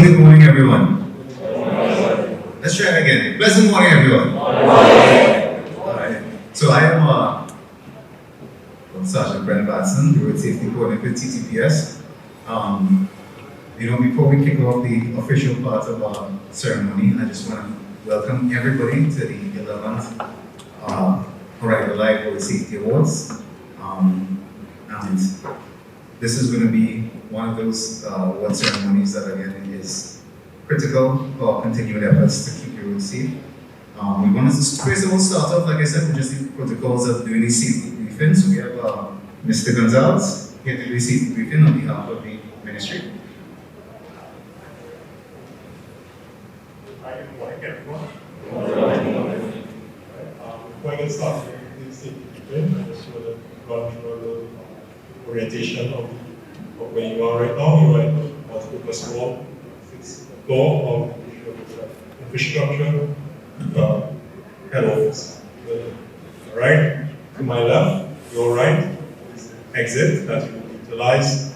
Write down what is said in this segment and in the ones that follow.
Good morning, everyone. Let's try it again. Pleasant morning, everyone. Alright. So I am Sergeant Brent Batson, the Road Safety Coordinator with TTPS. Before we kick off the official part of our ceremony, I just want to welcome everybody to the 11th Horizon Live Road Safety Awards. And this is going to be one of those award ceremonies that again is critical for continued efforts to keep your road safe. We wanted to first of all start off, like I said, with just the protocols of doing the safety briefing. So we have Mr. Gonzalez here to do the safety briefing on behalf of the ministry. Hi, good morning, everyone. Before I get started with the safety briefing, I just want to run through a little orientation of where you are right now. You are at the first floor, 6th floor of infrastructure head office. Alright, to my left, your right is the exit that you will utilize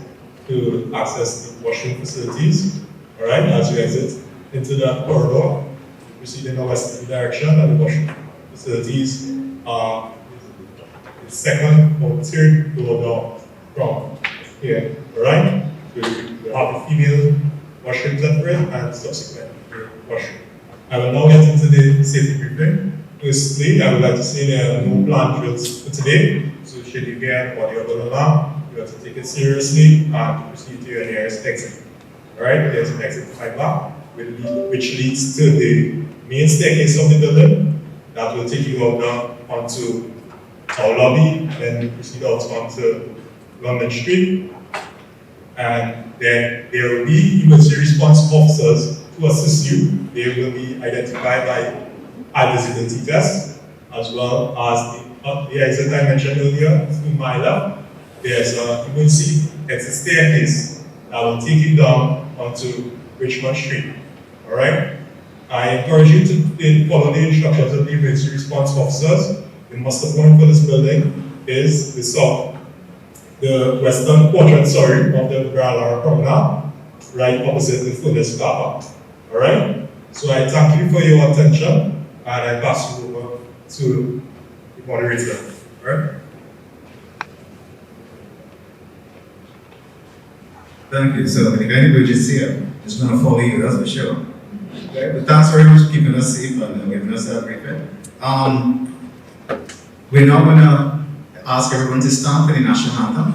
to access the washroom facilities. Alright, as you exit into that corridor, you proceed in a westerly direction, and the washroom facilities are the second or third door down from here. Alright, so you have a female washroom separate and subsequent washroom. I will now get into the safety briefing. Firstly, I would like to say there are no planned drills for today, so should you hear an audio alarm, you have to take it seriously and proceed to your nearest exit. Alright, there's an exit right back, which leads to the main staircase of the building that will take you out now onto our lobby, then you proceed out onto London Street, and then there will be emergency response officers to assist you. They will be identified by eye visibility tests, as well as the exit I mentioned earlier. To my left, there's an emergency exit staircase that will take you down onto Richmond Street. Alright? I encourage you to follow the instructions of the emergency response officers. The muster point for this building is the western portion, of the Grand Lara Promenade, right opposite the furnace car park. Alright? So I thank you for your attention, and I pass you over to the moderator. Alright? Thank you. So if anybody is here, just going to follow you, that's for sure. Okay? But thanks very much for keeping us safe and giving us that briefing. We're now going to ask everyone to stand for the national anthem.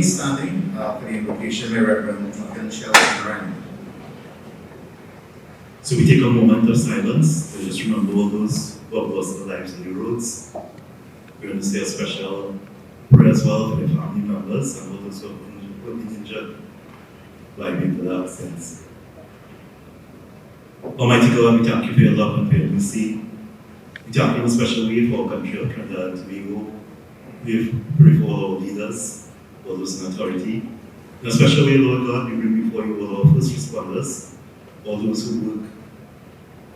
Standing for the invocation by Reverend Sheldon. So we take a moment of silence to just remember all those who have lost their lives on the roads. We're going to say a special prayer as well for the family members and all those who have been injured by people that accidents. Almighty God, we thank you for your love and for your mercy. We thank you in a special way for our country of Trinidad and Tobago. We pray for all our leaders, all those in authority. In a special way, Lord God, we bring before you all our first responders, all those who work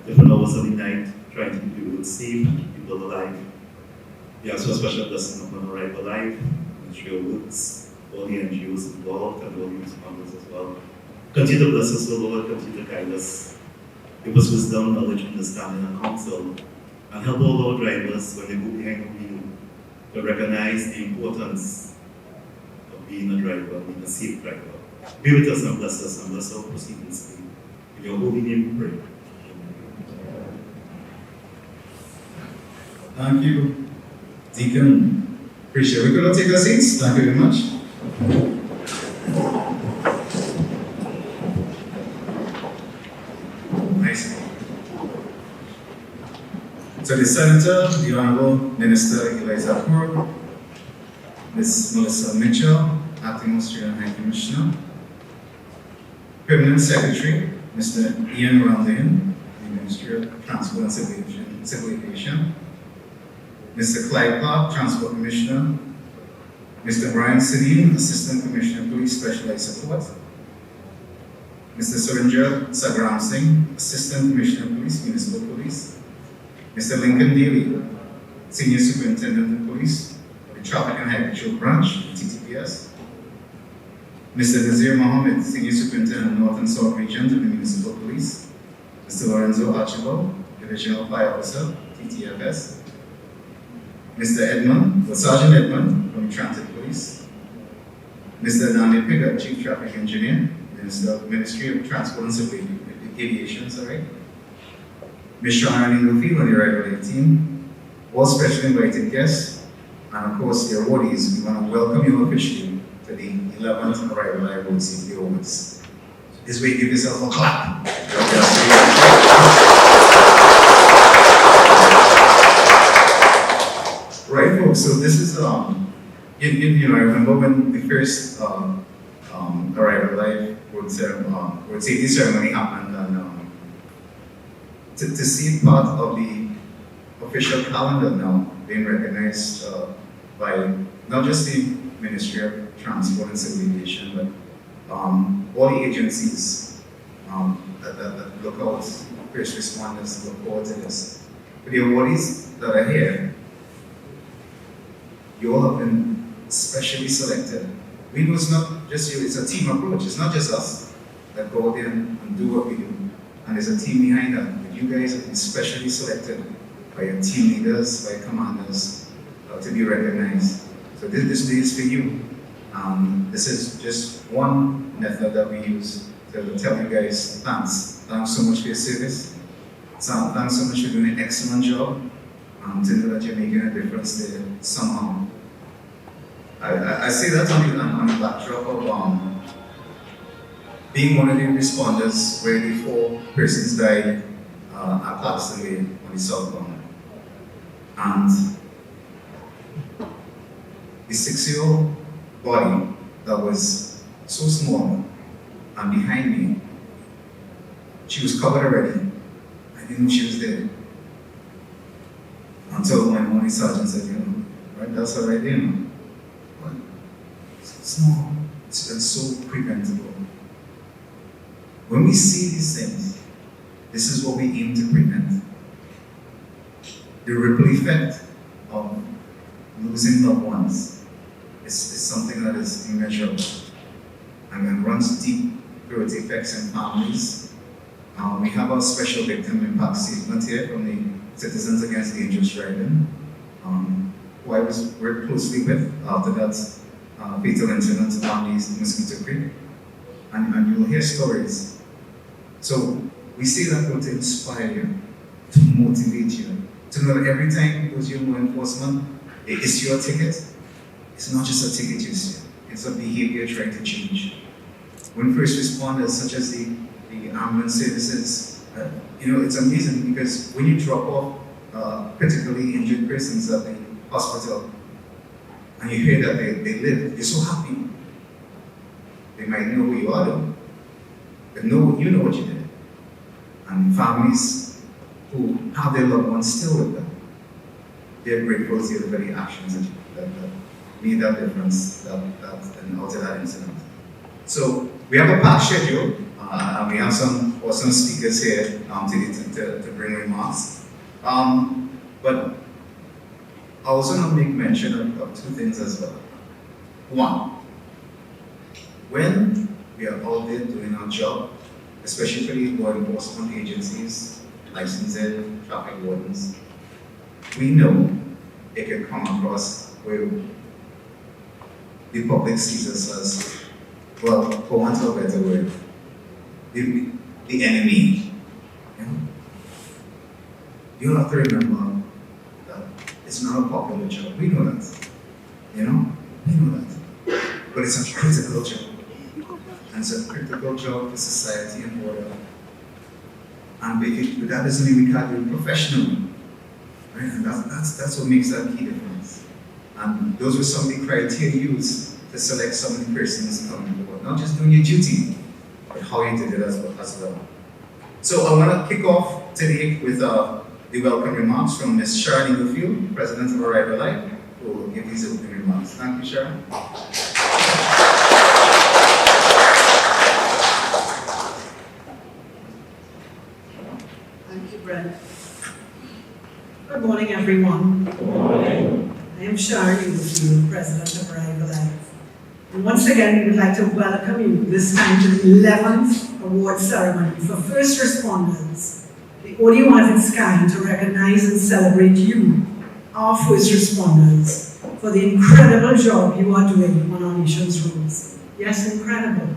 different hours of the night, trying to keep people safe, keep people alive. We also have a special blessing upon Arrive Alive, Ministry of Works, all the NGOs involved, and all the responders as well. Continue to bless us, O Lord, continue to guide us. Give us wisdom, knowledge, understanding, and counsel. And help all our drivers when they go behind the wheel to recognize the importance of being a driver, being a safe driver. Be with us and bless our proceedings. In your holy name we pray. Thank you, Deacon. Appreciate it. We could all take our seats. Thank you very much. Nice. So the Senator, the Honorable Minister Eliza Kaur, Ms. Melissa Mitchell, Acting Australian High Commissioner, Permanent Secretary, Mr. Ian Randin, the Ministry of Transport and Civil Aviation, Mr. Clyde Clark, Transport Commissioner, Mr. Brian Sidine, Assistant Commissioner, Police Specialized Support, Mr. Surinder Sagram Singh, Assistant Commissioner, Police, Municipal Police, Mr. Lincoln Daly, Senior Superintendent of Police, the Traffic and Highway Patrol Branch, TTPS, Mr. Nazir Mohammed, Senior Superintendent, North and South Regions of the Municipal Police, Mr. Lorenzo Archibald, Divisional Fire Officer, TTFS, Mr. Edmund, or Sergeant Edmund from the Transit Police, Mr. Daniel Pigott, Chief Traffic Engineer, Ministry of Transport and Civil Aviation, sorry. Ms. Shaharani Lufi on the regular team, all special invited guests, and of course the awardees. We want to welcome you officially to the 11th Arrive Alive Road Safety Awards. This way, give yourself a clap. Right, folks, so this is, you know, I remember when the first Arrive Alive Road Safety Ceremony happened, and to see part of the official calendar now being recognized by not just the Ministry of Transport and Civil Aviation, but all the agencies that look out, first responders, look forward to this. For the awardees that are here, you all have been specially selected. We know it's not just you, it's a team approach. It's not just us that go out there and do what we do. And there's a team behind that. But you guys have been specially selected by your team leaders, by commanders, to be recognized. So this day is for you. This is just one method that we use to tell you guys thanks. Thanks so much for your service. Thanks so much for doing an excellent job. To know that you're making a difference there somehow. I say that on the backdrop of being one of the responders where the 4 persons died at passed away on the southbound. And the 6-year-old body that was so small and behind me, she was covered already. I didn't know she was dead. Until my morning sergeant said, you know, right, that's already, you know. But it's small, it's so preventable. When we see these things, this is what we aim to prevent. The ripple effect of losing loved ones is something that is immeasurable and runs deep through its effects in families. We have our special victim impact statement here from the Citizens Against Dangerous Driving, who I worked closely with after that fatal incident on the Mosquito Creek. And you'll hear stories. So we say that to inspire you, to motivate you, to know that every time you go to your law enforcement, they issue a ticket. It's not just a ticket you see, it's a behavior trying to change. When first responders, such as the ambulance services, you know, it's amazing because when you drop off critically injured persons at the hospital and you hear that they live, you're so happy. They might know who you are though, but you know what you did. And families who have their loved ones still with them, they're grateful to the very actions that made that difference and out of that incident. So we have a packed schedule, and we have some awesome speakers here to bring remarks. But I also want to make mention of two things as well. One, when we are out there doing our job, especially for the law enforcement agencies, licensing, traffic wardens, we know it can come across where the public sees us as, well, for want of a better word, the enemy. You know? You have to remember that it's not a popular job. We know that. You know? We know that. But it's a critical job. And it's a critical job for society and order. And but that doesn't mean we can't do it professionally. Right? And that's what makes that key difference. And those were some of the criteria used to select some of the persons to come on board. Not just doing your duty, but how you did it as well. So I want to kick off today with the welcome remarks from Ms. Sharon Inglefield, President of Arrival Life, who will give these opening remarks. Thank you, Sharon. Thank you, Brent. Good morning, everyone. Good morning. I am Sharon Inglefield, President of Arrival Life. And once again, we would like to welcome you this time to the 11th award ceremony for first responders, the only one of its kind to recognize and celebrate you, our first responders, for the incredible job you are doing on our nation's roads. Yes, incredible.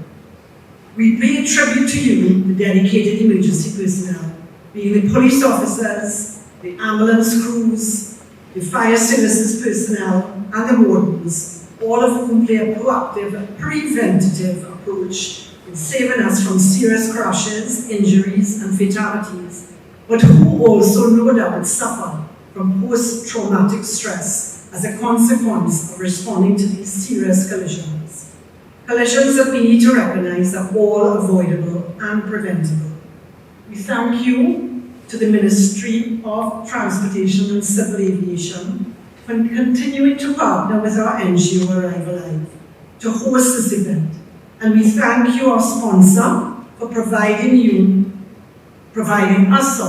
We pay tribute to you, the dedicated emergency personnel, being the police officers, the ambulance crews, the fire services personnel, and the wardens, all of whom play a proactive, preventative approach in saving us from serious crashes, injuries, and fatalities, but who also no doubt suffer from post-traumatic stress as a consequence of responding to these serious collisions. Collisions that we need to recognize are all avoidable and preventable. We thank you to the Ministry of Transportation and Civil Aviation for continuing to partner with our NGO Arrival Life to host this event. And we thank you, our sponsor, for providing us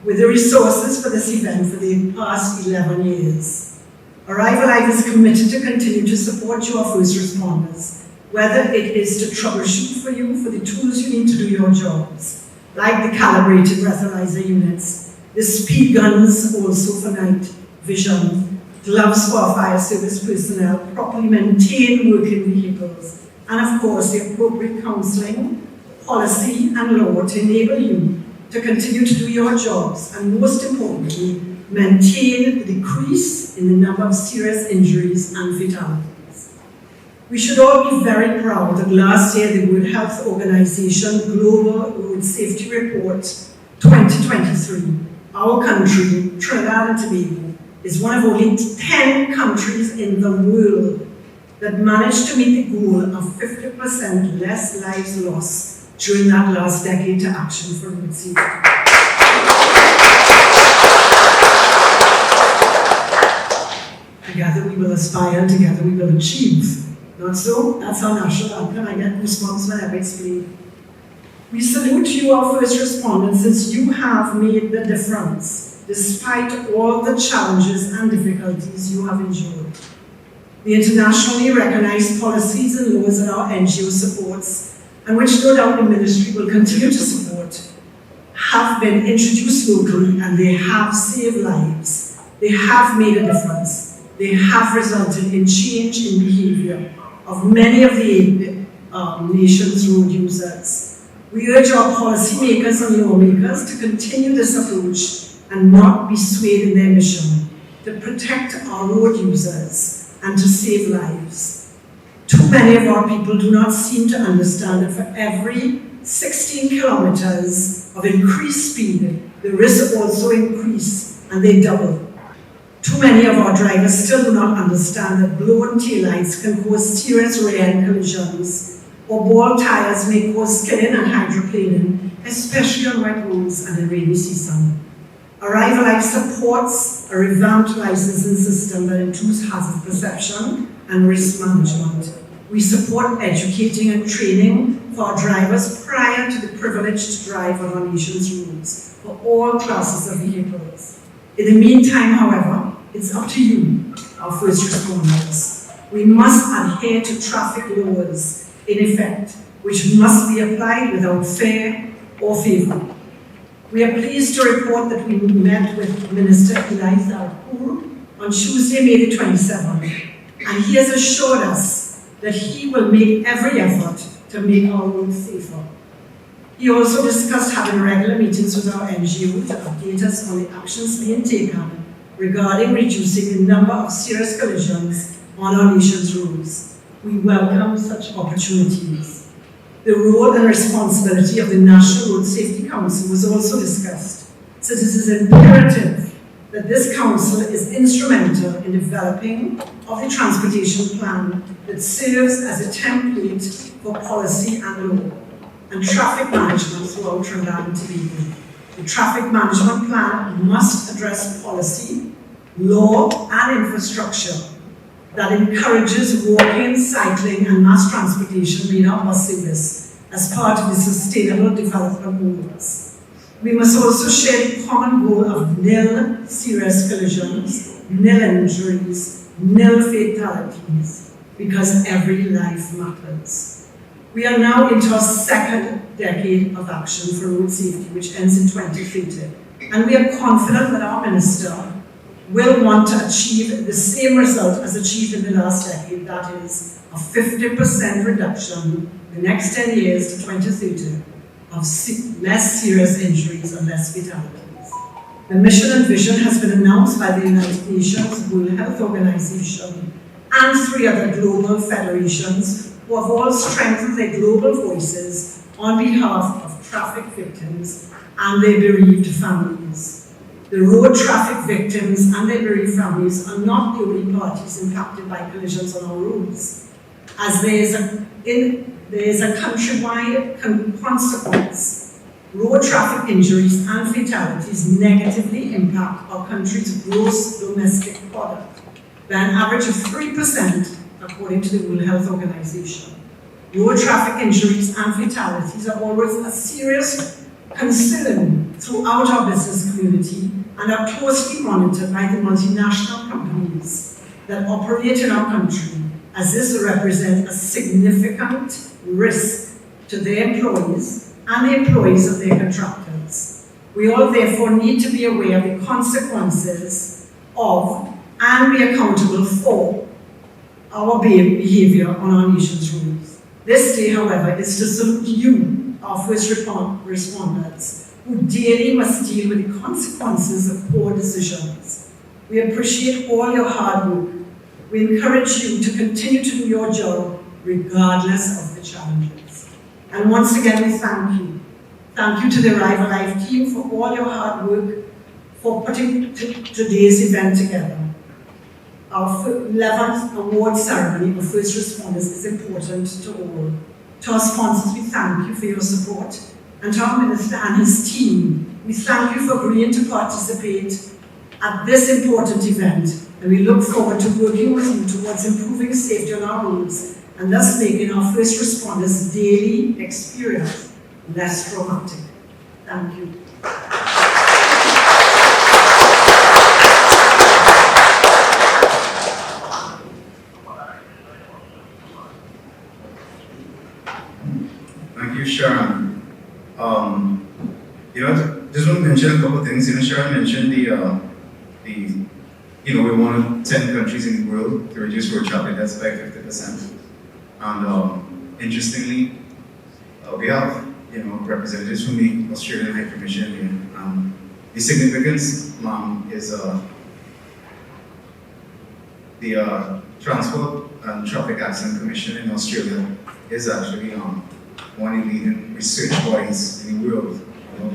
with the resources for this event for the past 11 years. Arrival Life is committed to continue to support you, our first responders, whether it is to troubleshoot for you for the tools you need to do your jobs, like the calibrated breathalyzer units, the speed guns also for night vision, gloves for our fire service personnel, properly maintained working vehicles, and of course the appropriate counseling, policy and law to enable you to continue to do your jobs and most importantly, maintain the decrease in the number of serious injuries and fatalities. We should all be very proud that last year the World Health Organization Global Road Safety Report 2023, our country, Trinidad and Tobago, is one of only 10 countries in the world that managed to meet the goal of 50% less lives lost during that last decade to action for road safety. Together we will aspire, together we will achieve. Not so? That's our national anthem. I get goosebumps whenever it's played. We salute you, our first responders, since you have made the difference, despite all the challenges and difficulties you have endured. The internationally recognized policies and laws that our NGO supports, and which no doubt the ministry will continue to support, have been introduced locally and they have saved lives. They have made a difference. They have resulted in change in behavior of many of the nation's road users. We urge our policymakers and lawmakers to continue this approach and not be swayed in their mission to protect our road users and to save lives. Too many of our people do not seem to understand that for every 16 kilometers of increased speed, the risks also increase and they double. Too many of our drivers still do not understand that blown taillights can cause serious rear-end collisions, or bald tires may cause skidding and hydroplaning, especially on wet roads and in rainy season. Arrival Life supports a revamped licensing system that includes hazard perception and risk management. We support educating and training for our drivers prior to the privilege to drive on our nation's roads for all classes of vehicles. In the meantime, however, it's up to you, our first responders. We must adhere to traffic laws in effect, which must be applied without fear or favour. We are pleased to report that we met with Minister Eliza on Tuesday, May the 27th, and he has assured us that he will make every effort to make our roads safer. He also discussed having regular meetings with our NGO to update us on the actions being taken regarding reducing the number of serious collisions on our nation's roads. We welcome such opportunities. The role and responsibility of the National Road Safety Council was also discussed, since it is imperative that this council is instrumental in developing of the transportation plan that serves as a template for policy and law and traffic management throughout Trinidad and Tobago. The traffic management plan must address policy, law, and infrastructure that encourages walking, cycling, and mass transportation via bus service as part of the Sustainable Development Goals. We must also share the common goal of nil serious collisions, nil injuries, nil fatalities, because every life matters. We are now into our second decade of action for road safety, which ends in 2030, and we are confident that our minister will want to achieve the same result as achieved in the last decade, that is a 50% reduction in the next 10 years to 2030 of less serious injuries and less fatalities. The mission and vision has been announced by the United Nations World Health Organization and 3 other global federations who have all strengthened their global voices on behalf of traffic victims and their bereaved families. The road traffic victims and their bereaved families are not the only parties impacted by collisions on our roads, as there is a countrywide consequence. Road traffic injuries and fatalities negatively impact our country's gross domestic product by an average of 3%, according to the World Health Organization. Road traffic injuries and fatalities are always a serious concern throughout our business community and are closely monitored by the multinational companies that operate in our country, as this represents a significant risk to their employees and the employees of their contractors. We all therefore need to be aware of the consequences of and be accountable for our behavior on our nation's roads. This day, however, is to salute you, our first responders, who daily must deal with the consequences of poor decisions. We appreciate all your hard work. We encourage you to continue to do your job regardless of the challenges. And once again, we thank you. Thank you to the Arrive Alive team for all your hard work for putting today's event together. Our 11th award ceremony for first responders is important to all. To our sponsors, we thank you for your support. And to our minister and his team, we thank you for agreeing to participate at this important event. And we look forward to working with you towards improving safety on our roads and thus making our first responders' daily experience less traumatic. Thank you. Thank you, Sharon. Just want to mention a couple of things. Sharon mentioned we're one of 10 countries in the world to reduce road traffic deaths by 50%. And interestingly, we have representatives from the Australian High Commission here. The significance is the Transport and Traffic Accident Commission in Australia is actually one of the leading research bodies in the world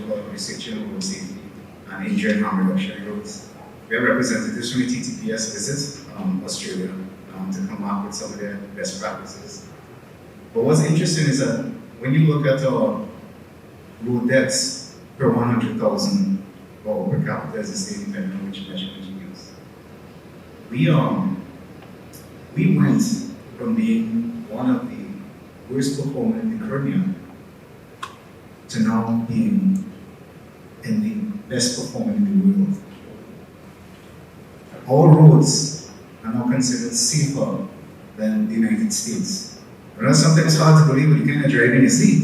for researching road safety and injury and harm reduction in roads. We have representatives from the TTPS visit Australia to come up with some of their best practices. But what's interesting is that when you look at road deaths per 100,000 or per capita, as a state, depending on which measurement you use, we went from being one of the worst performer in the Caribbean to now being in the best performer in the world. our roads are now considered safer than the United States. You know, sometimes it's hard to believe, but you kind of drive in your sleep.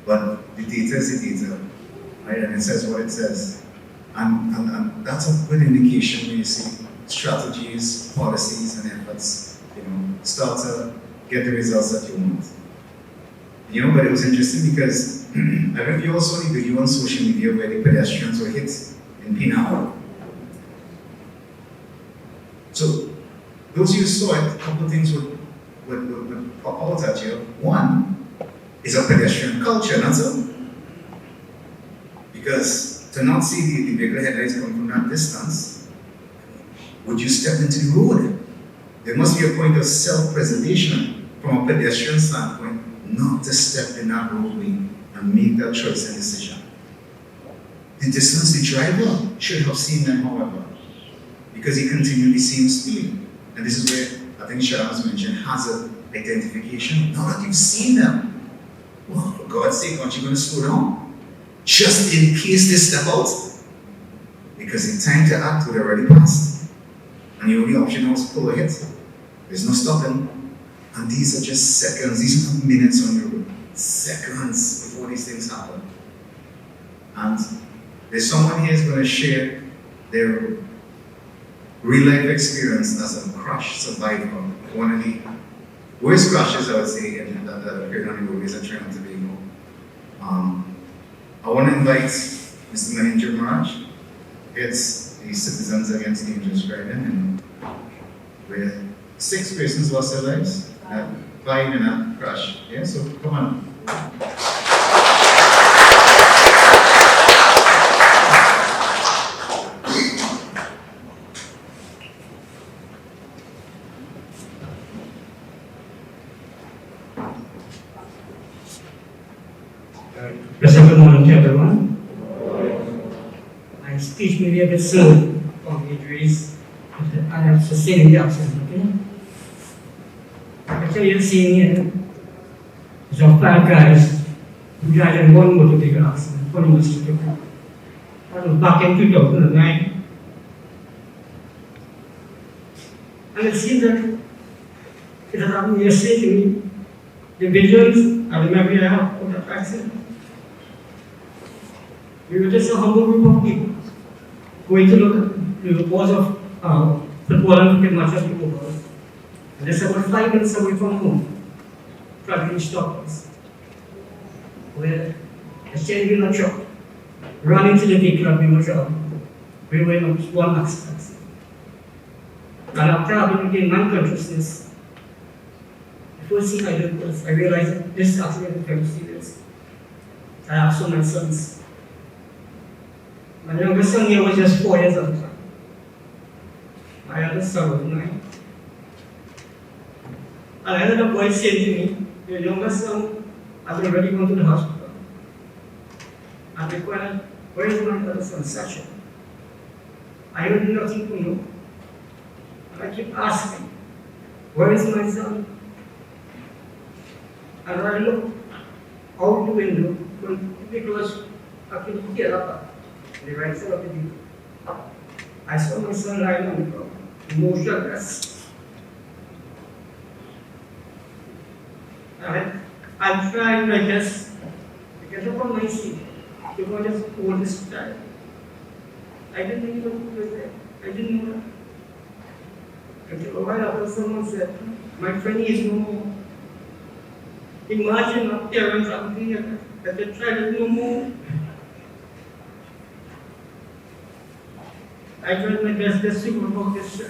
But the data is the data, right? And it says what it says. And that's a good indication when you see strategies, policies, and efforts, start to get the results that you want. But it was interesting because I don't know if you all saw the video on social media where the pedestrians were hit in Pinal. So those who saw it, a couple of things would pop out at you. One is a pedestrian culture, not so. Because to not see the vehicle headlights come from that distance, would you step into the road? There must be a point of self-preservation from a pedestrian standpoint not to step in that roadway and make that choice and decision. The distance the driver should have seen them, however, because he continued the same speed. And this is where I think Sharon has mentioned hazard identification. Now that you've seen them, well, for God's sake, aren't you going to slow down? Just in case they step out? Because the time to act would already passed. And the only option was pull ahead. There's no stopping. And these are just seconds, these are not minutes on your road. Seconds before these things happen. And there's someone here who's going to share their real life experience as a crash survivor. One of the worst crashes, I would say, that occurred on the roadways at Trinidad and Tobago. I want to invite Mr. Mahendra Maraj. It's the Citizens Against Dangerous Driving, where 6 persons lost their lives, 5 in a crash. Yeah, so come on. Good morning to everyone. My speech may be a bit slow from the injuries I have sustained in the accident, okay? Actually, you're seeing here is of 5 guys who died in one motor vehicle accident, one motor vehicle. That was back in 2009. And it seems that it has happened yesterday to me. The visuals and the memory I have of that accident. We were just a humble group of people going to look at the reports of football and cricket matches in Tobago. And just about 5 minutes away from home, traveling stoppers, where a chain in a truck ran into the vehicle and we were traveling. We were in one accident. And after having regained my consciousness, the first thing I did was I realized that this accident is very serious. I have so many sons. My youngest son here was just 4 years old. My other son was 9. And I heard a voice saying to me, your youngest son has already gone to the hospital. And I inquired, where is my other son, Sasha? I heard nothing from him. And I keep asking, where is my son? And I looked out the window, because I could hear up. The right side of the vehicle. I saw my son lying on the ground, motionless. I tried my best to get up on my seat to go just hold this child. I didn't even know who was there. I didn't know that. Until a while after someone said, my friend is no more. Imagine a parent something that the child is no more. I tried my best just to go about this.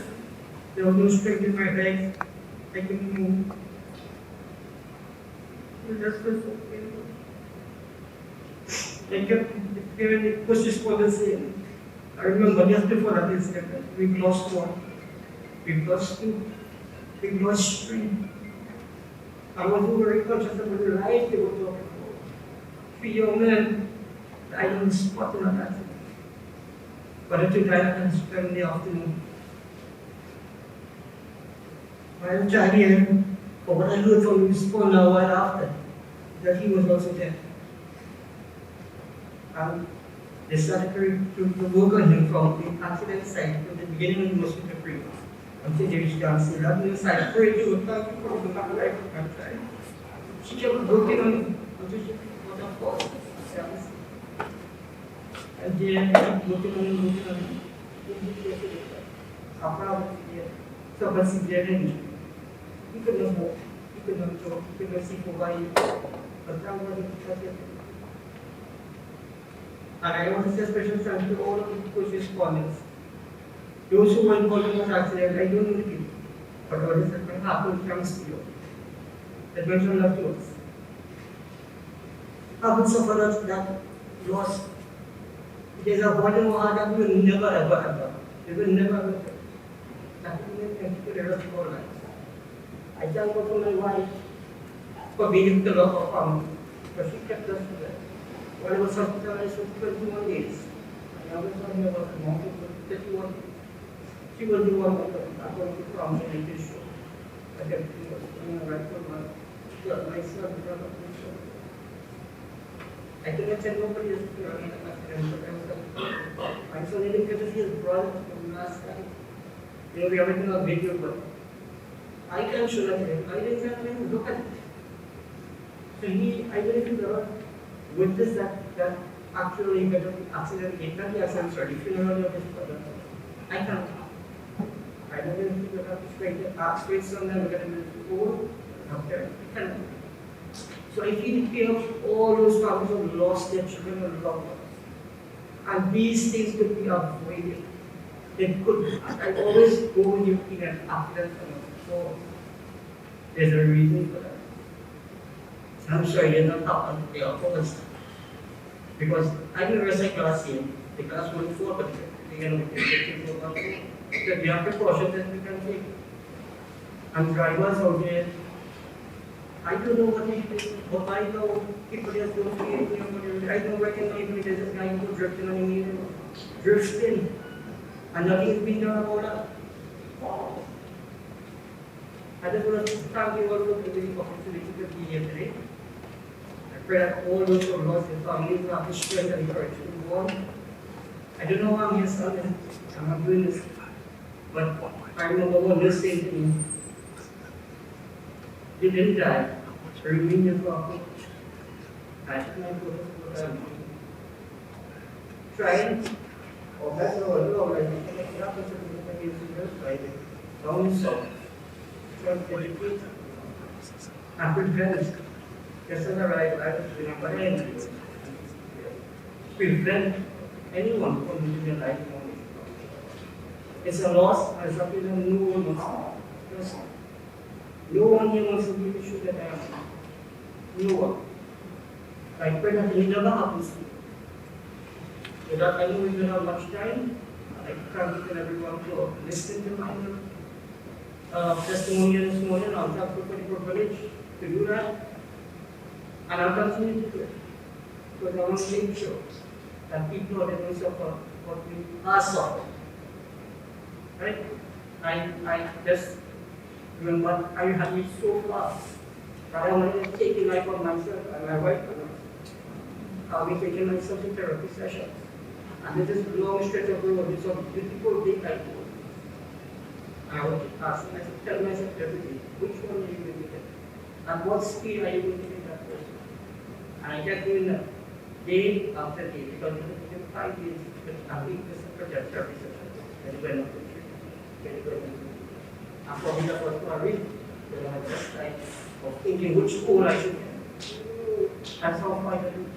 There was no strength in my legs. I couldn't move. It just was so painful. I kept hearing the pushes for the same. I remember just before that incident, we lost 1, we lost 2, we lost 3. I wasn't very conscious about the life they were talking about. 3 young men died on the spot in that accident. But I took that and spent the afternoon. I am child here, but what I heard from his phone a while after, that he was also dead. They started to work on him from the accident site to the beginning of the mosquito free until they reached down to that new side. Pray to thank you for the back life of that. She kept working on him until she got a fall. And then working on him. After so but severe injury. He could not walk, he could not talk, he could not see for why. But that was it. And I want to say special thanks to all of the first responders. Those who were involved in the accident, I don't know the people, but what is that happened thanks to you. That meant a lot to us. Haven't suffered that loss. It is a burden that we will never ever. We will never ever. That will thank you the rest of our lives. I thank God for my wife for being the love of family, because she kept us together. When I was hospitalized for 21 days, I always thought I was a monk for 31 days. She was the one that was going to come and make sure that everything was going right for my son, brother, and son. I couldn't tell nobody else to run in an accident, but my son didn't get to see his brother from last time. You know, we are making a video, but I can show that to him. I didn't tell him, look at it. So I didn't know. Witness that actually got an accident, not the accident, sorry, funeral of his brother. I can't. I don't even think about the straight son that we're going to do over. Okay. I can't. So I feel the pain of all those families who lost their children and loved ones. And these things could be avoided. They could. I always go when you in an accident so there's a reason for that. I'm sorry, you're not happened today, of course. Because I didn't realize last year, the class went forward, but they're going to take it over. So we have precautions that we can take. And drivers out there, I don't know what they do, but I know people just don't see it. I don't recognize there's this guy who drifting on the road, drifting, and nothing's been done about that. I just want to thank you all for the opportunity to be here today. I pray that all those who have lost their families will have the strength and courage to go on. I don't know how I'm here, son, I'm not doing this, but I remember one listening to me. They didn't die, they remained in the I took my photos trying, or that's all I know, like, it happens to me Friday, down south. Educate and prevent. Just as I prevent anyone from losing their life. It's a loss and something that no one wants. No one here wants to be sure that I am. No one. I pray that it never happens to you. With that, I know we don't have much time. I thank everyone for listening to my testimony this morning. I'll thank you for the privilege to do that. And I'll continue to do it. Because I want to make sure that people are going to suffer what we are suffering. Right? I just remember I had it so fast that I wanted to take the life of myself and my wife. I'll be taking myself to therapy sessions. And there's this long stretch of road, it's a beautiful day like this. I would ask myself, tell myself every day, which one are you going to get? At what speed are you going to get that person? And I kept doing that day after day because it took 5 days, but I think this is project therapy sessions. Then it went up to 3. Then it went up to 3. And for me, that was my reason. Because I had just like of thinking which school I should get. That's how far I reached.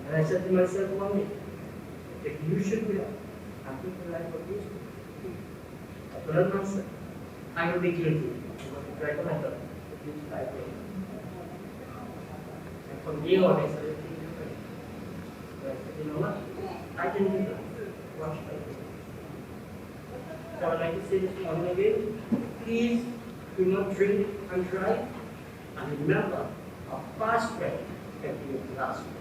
And I said to myself one day, if you should be I think the life of these people. I told myself, I will be guilty. I tried to myself, which I will. And from day on, I started thinking different. So I said, you know what? I can do that. Watch my do. So I would like to say this morning again, please do not drink and drive. And remember, a fast ride can be a last ride.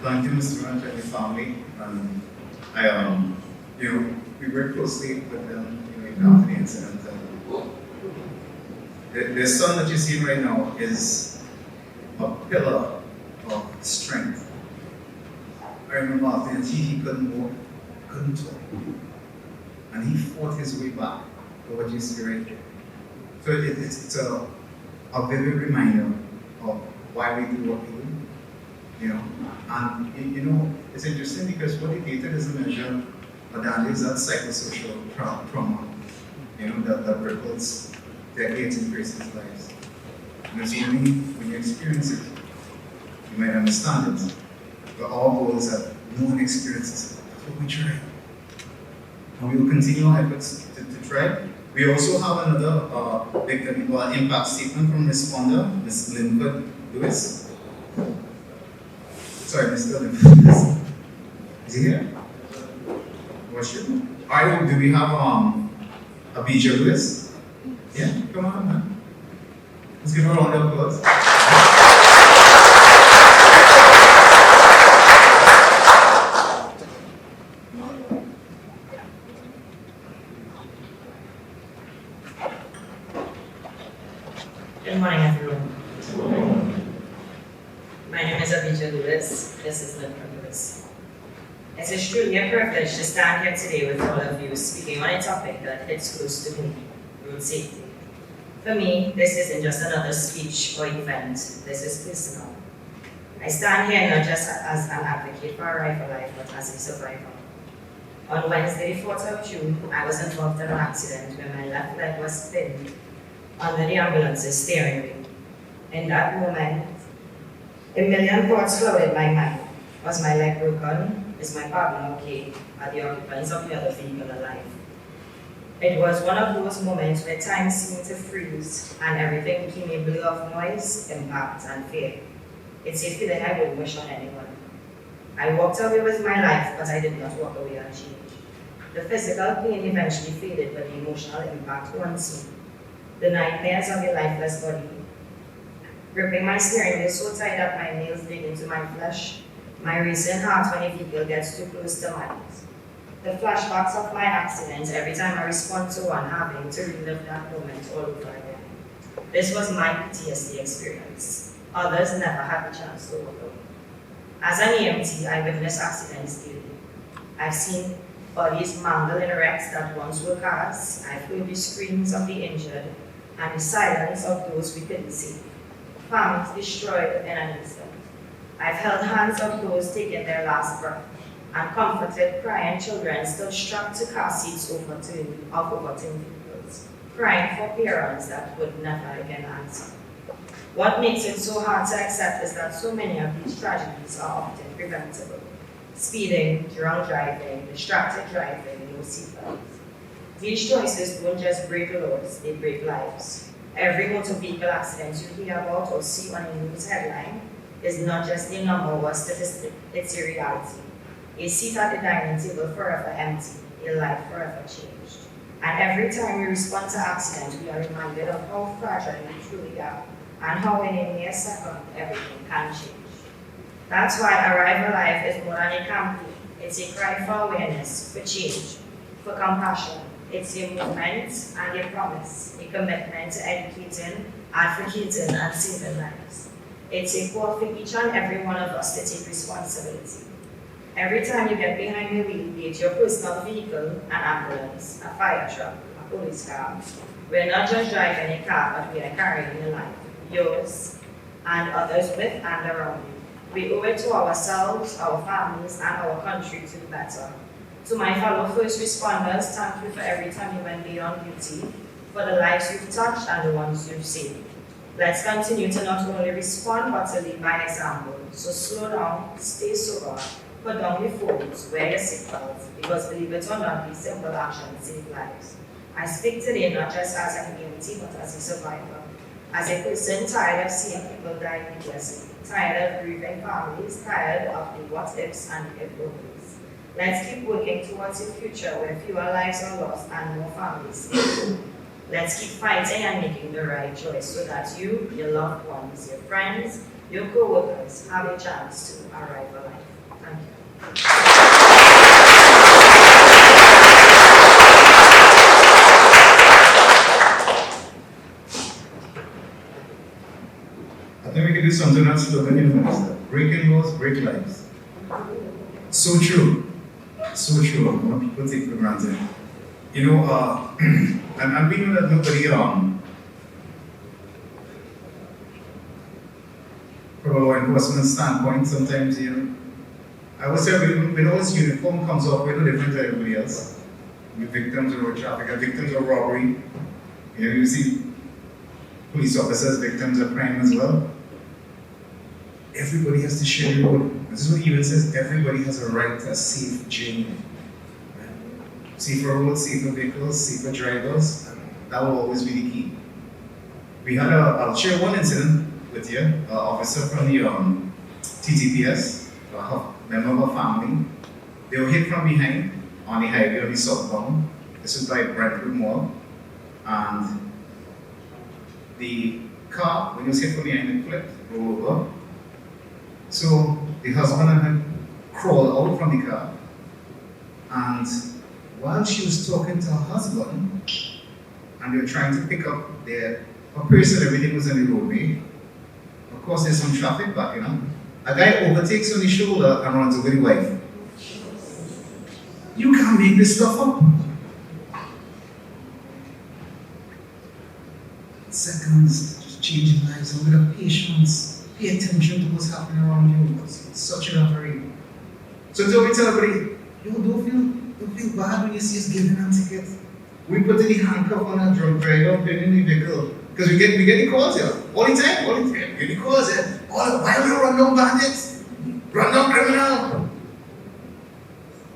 Thank you, Mr. Raj and his family. And I, we worked closely with them, after the incident. And the son that you see right now is a pillar of strength. I remember after he couldn't walk, couldn't talk. And he fought his way back to what you see right here. So it's a vivid reminder of why we do what we do. You know, and you know, it's interesting because what the data doesn't measure, but that is that psychosocial trauma, you know, that ripples decades in person's lives. And it's only when you experience it, you might understand it. But our goal is that no one experiences it. That's what we try. And we will continue our efforts to try. We also have another victim impact statement from responder, Ms. Linford Lewis. Sorry, Mr. Linford Lewis. Is he here? What's your name? Alright, do we have Abijah Lewis? Yeah, come on, man. Let's give her a round of applause. Good morning, everyone. My name is Abijah Lewis. This is Linford Lewis. It is truly a privilege to stand here today with all of you speaking on a topic that hits close to me, road safety. For me, this isn't just another speech or event. This is personal. I stand here not just as an advocate for Arrival Life, but as a survivor. On Wednesday, the 4th of June, I was involved in an accident where my left leg was pinned under the ambulance's steering wheel. In that moment, a million thoughts flooded my mind. Was my leg broken? Is my partner okay? Are the occupants of the other vehicle alive? It was one of those moments where time seemed to freeze and everything became a blur of noise, impact, and fear. It's a feeling I wouldn't wish on anyone. I walked away with my life, but I did not walk away unchanged. The physical pain eventually faded, but the emotional impact won't seem. The nightmares of a lifeless body, gripping my steering wheel so tight that my nails dig into my flesh, my racing heart when a vehicle gets too close to mine. The flashbacks of my accidents every time I respond to one, having to relive that moment all over again. This was my PTSD experience. Others never had the chance to walk away. As an EMT, I witness accidents daily. I've seen bodies mangled in wrecks that once were cars. I've heard the screams of the injured and the silence of those we couldn't see. Families destroyed in an instant. I've held hands of those taking their last breath and comforted crying children still strapped to car seats overturned vehicles, crying for parents that would never again answer. What makes it so hard to accept is that so many of these tragedies are often preventable. Speeding, drunk driving, distracted driving, no seatbelts. These choices don't just break laws, they break lives. Every motor vehicle accident you hear about or see on a news headline is not just a number or a statistic, it's a reality. A seat at the dining table forever empty, a life forever changed. And every time we respond to accidents, we are reminded of how fragile we truly are and how in a mere second, everything can change. That's why Arrival Life is more than a campaign. It's a cry for awareness, for change, for compassion. It's a movement and a promise, a commitment to educating, advocating, and saving lives. It's a call for each and every one of us to take responsibility. Every time you get behind the wheel, be it your personal vehicle, an ambulance, a fire truck, a police car, we're not just driving a car, but we are carrying a life, yours, and others with and around you. We owe it to ourselves, our families, and our country to do better. To my fellow first responders, thank you for every time you went beyond duty, for the lives you've touched and the ones you've saved. Let's continue to not only respond, but to lead by example. So slow down, stay sober, put down your phones, wear your seatbelts, because believe it or not, these simple actions save lives. I speak today not just as an EMT, but as a survivor. As a person tired of seeing people die needlessly, tired of grieving families, tired of the what ifs and if onlys. Let's keep working towards a future where fewer lives are lost and more families save. Let's keep fighting and making the right choice so that you, your loved ones, your friends, your co-workers have a chance to arrive alive. Thank you. I think we can do something on slogan, you know, breaking laws, break lives. So true. So true. What people take for granted. You know, I'm being that nobody, from a law enforcement standpoint, sometimes, you know, I would say when always uniform comes off, we're no different to everybody else. We're victims of road traffic, we're victims of robbery. You know, you see police officers, victims of crime as well. Everybody has to share the road. This is what even says, everybody has a right to a safe journey. Right? Safer roads, safer vehicles, safer drivers, that will always be the key. We had I'll share one incident with you, an officer from the TTPS, a member of a family. They were hit from behind on the highway on the southbound. This was by Brentwood Mall. And the car, when it was hit from behind, it flipped, rolled over. So the husband had crawled out from the car. And while she was talking to her husband, and they were trying to pick up her purse and everything was in the roadway. Of course, there's some traffic, but you know, a guy overtakes on his shoulder and runs over the wife. You can't make this stuff up. Seconds, just changing lives, a little patience, pay attention to what's happening around you. It's such an offering. So do we tell everybody, yo, don't feel bad when you see us giving a ticket. We put the handcuff on a drunk driver, put in the vehicle. Because we get the calls here. All the time. We get the calls here. Why do we run down bandits? Run down criminal.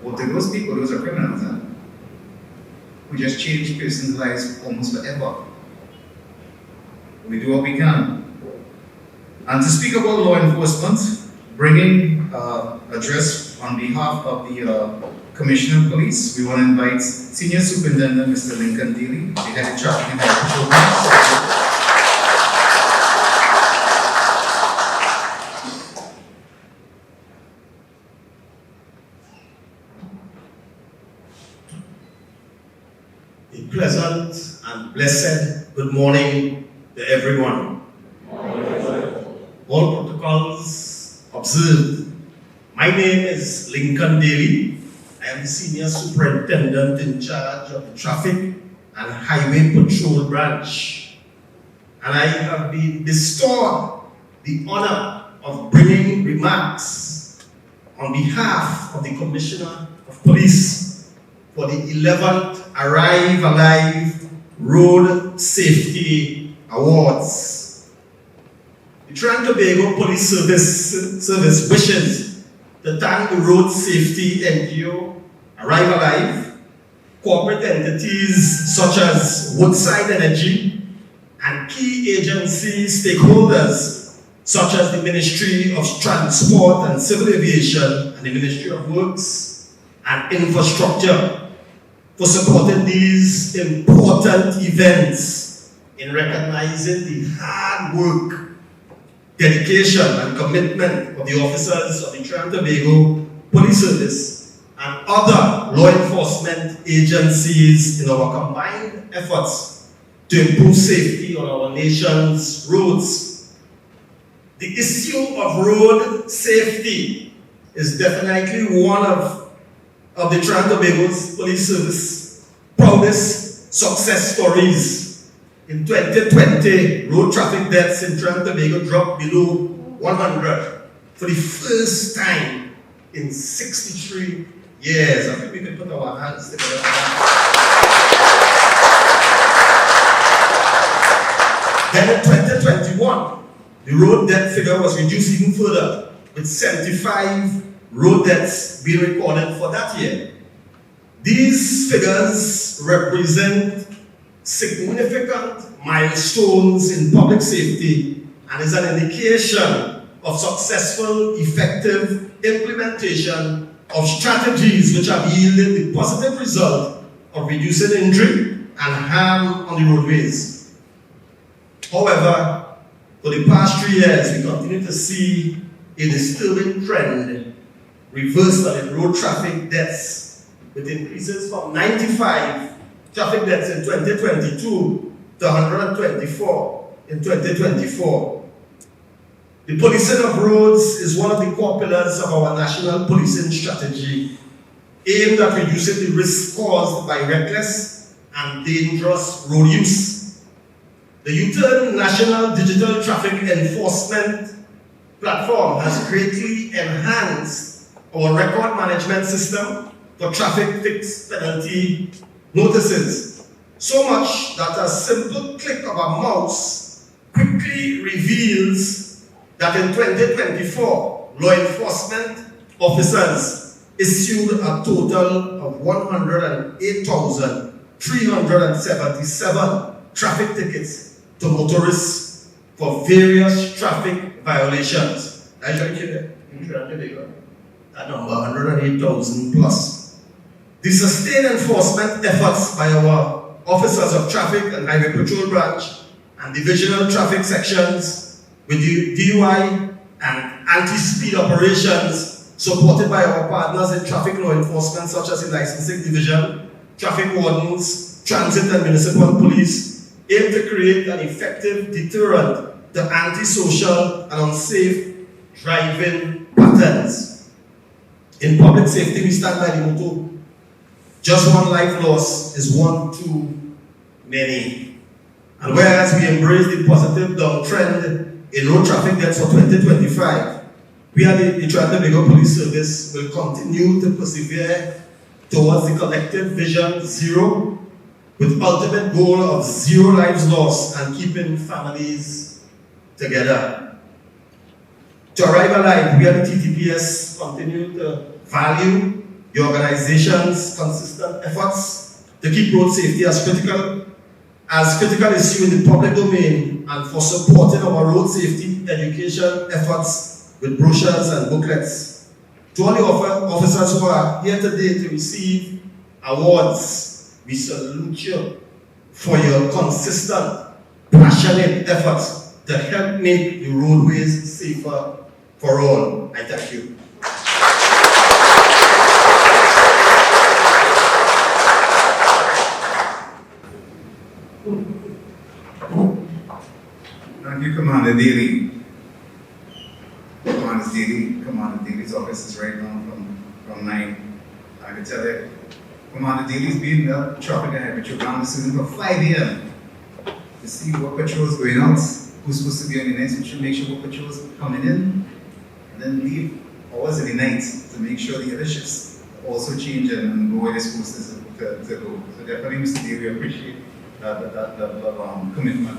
Well, to those people, those are criminals, huh? We just change person's lives almost forever. We do what we can. And to speak about law enforcement, bringing address on behalf of the Commissioner of Police, we want to invite Senior Superintendent Mr. Lincoln Daly, the head of traffic and highway patrol. A pleasant and blessed good morning to everyone. All protocols observed. My name is Lincoln Daly. I am the Senior Superintendent in charge of the Traffic and Highway Patrol Branch. And I have been bestowed the honor of bringing remarks on behalf of the Commissioner of Police for the 11th Arrive Alive Road Safety Awards. The Trinidad Tobago Police Service wishes to thank the Road Safety NGO, Arrive Alive, corporate entities such as Woodside Energy, and key agency stakeholders such as the Ministry of Transport and Civil Aviation and the Ministry of Works and Infrastructure for supporting these important events in recognizing the hard work, dedication and commitment of the officers of the Trinidad Tobago Police Service and other law enforcement agencies in our combined efforts to improve safety on our nation's roads. The issue of road safety is definitely one of the Trinidad Tobago's Police Service proudest success stories. In 2020, road traffic deaths in Trinidad Tobago dropped below 100 for the first time in 63 years. I think we can put our hands together. Then in 2021, the road death figure was reduced even further, with 75 road deaths being recorded for that year. These figures represent significant milestones in public safety and is an indication of successful, effective implementation of strategies which have yielded the positive result of reducing injury and harm on the roadways. However, for the past 3 years, we continue to see a disturbing trend reversal in road traffic deaths, with increases from 95 traffic deaths in 2022 to 124 in 2024. The policing of roads is one of the core pillars of our national policing strategy, aimed at reducing the risk caused by reckless and dangerous road use. The U-Turn National Digital Traffic Enforcement Platform has greatly enhanced our record management system for traffic fixed penalty notices, so much that a simple click of a mouse quickly reveals that in 2024, law enforcement officers issued a total of 108,377 traffic tickets to motorists for various traffic violations. That number, 108,000 plus. The sustained enforcement efforts by our officers of traffic and highway patrol branch and divisional traffic sections with the DUI and anti-speed operations supported by our partners in traffic law enforcement such as the licensing division, traffic wardens, transit and municipal police, aim to create an effective deterrent to antisocial and unsafe driving patterns. In public safety, we stand by the motto, just one life lost is one too many. And whereas we embrace the positive downtrend in road traffic deaths for 2025, we at the Trinidad Tobago Police Service will continue to persevere towards the collective vision zero, with ultimate goal of zero lives lost and keeping families together. To arrive alive, we at the TTPS continue to value the organization's consistent efforts to keep road safety as critical issue in the public domain and for supporting our road safety education efforts with brochures and booklets. To all the officers who are here today to receive awards, we salute you for your consistent, passionate efforts to help make the roadways safer for all. I thank you. Thank you, Commander Daly. Commander Daly's office is right now from 9. I can tell you, Commander Daly's been the traffic and highway patrol ground season for 5 years. To see what patrols going out, who's supposed to be on the nights, we should make sure what patrols coming in, and then leave hours in the night to make sure the other shifts also change and go where they're supposed to go. So definitely, Mr. Daly, we appreciate that commitment.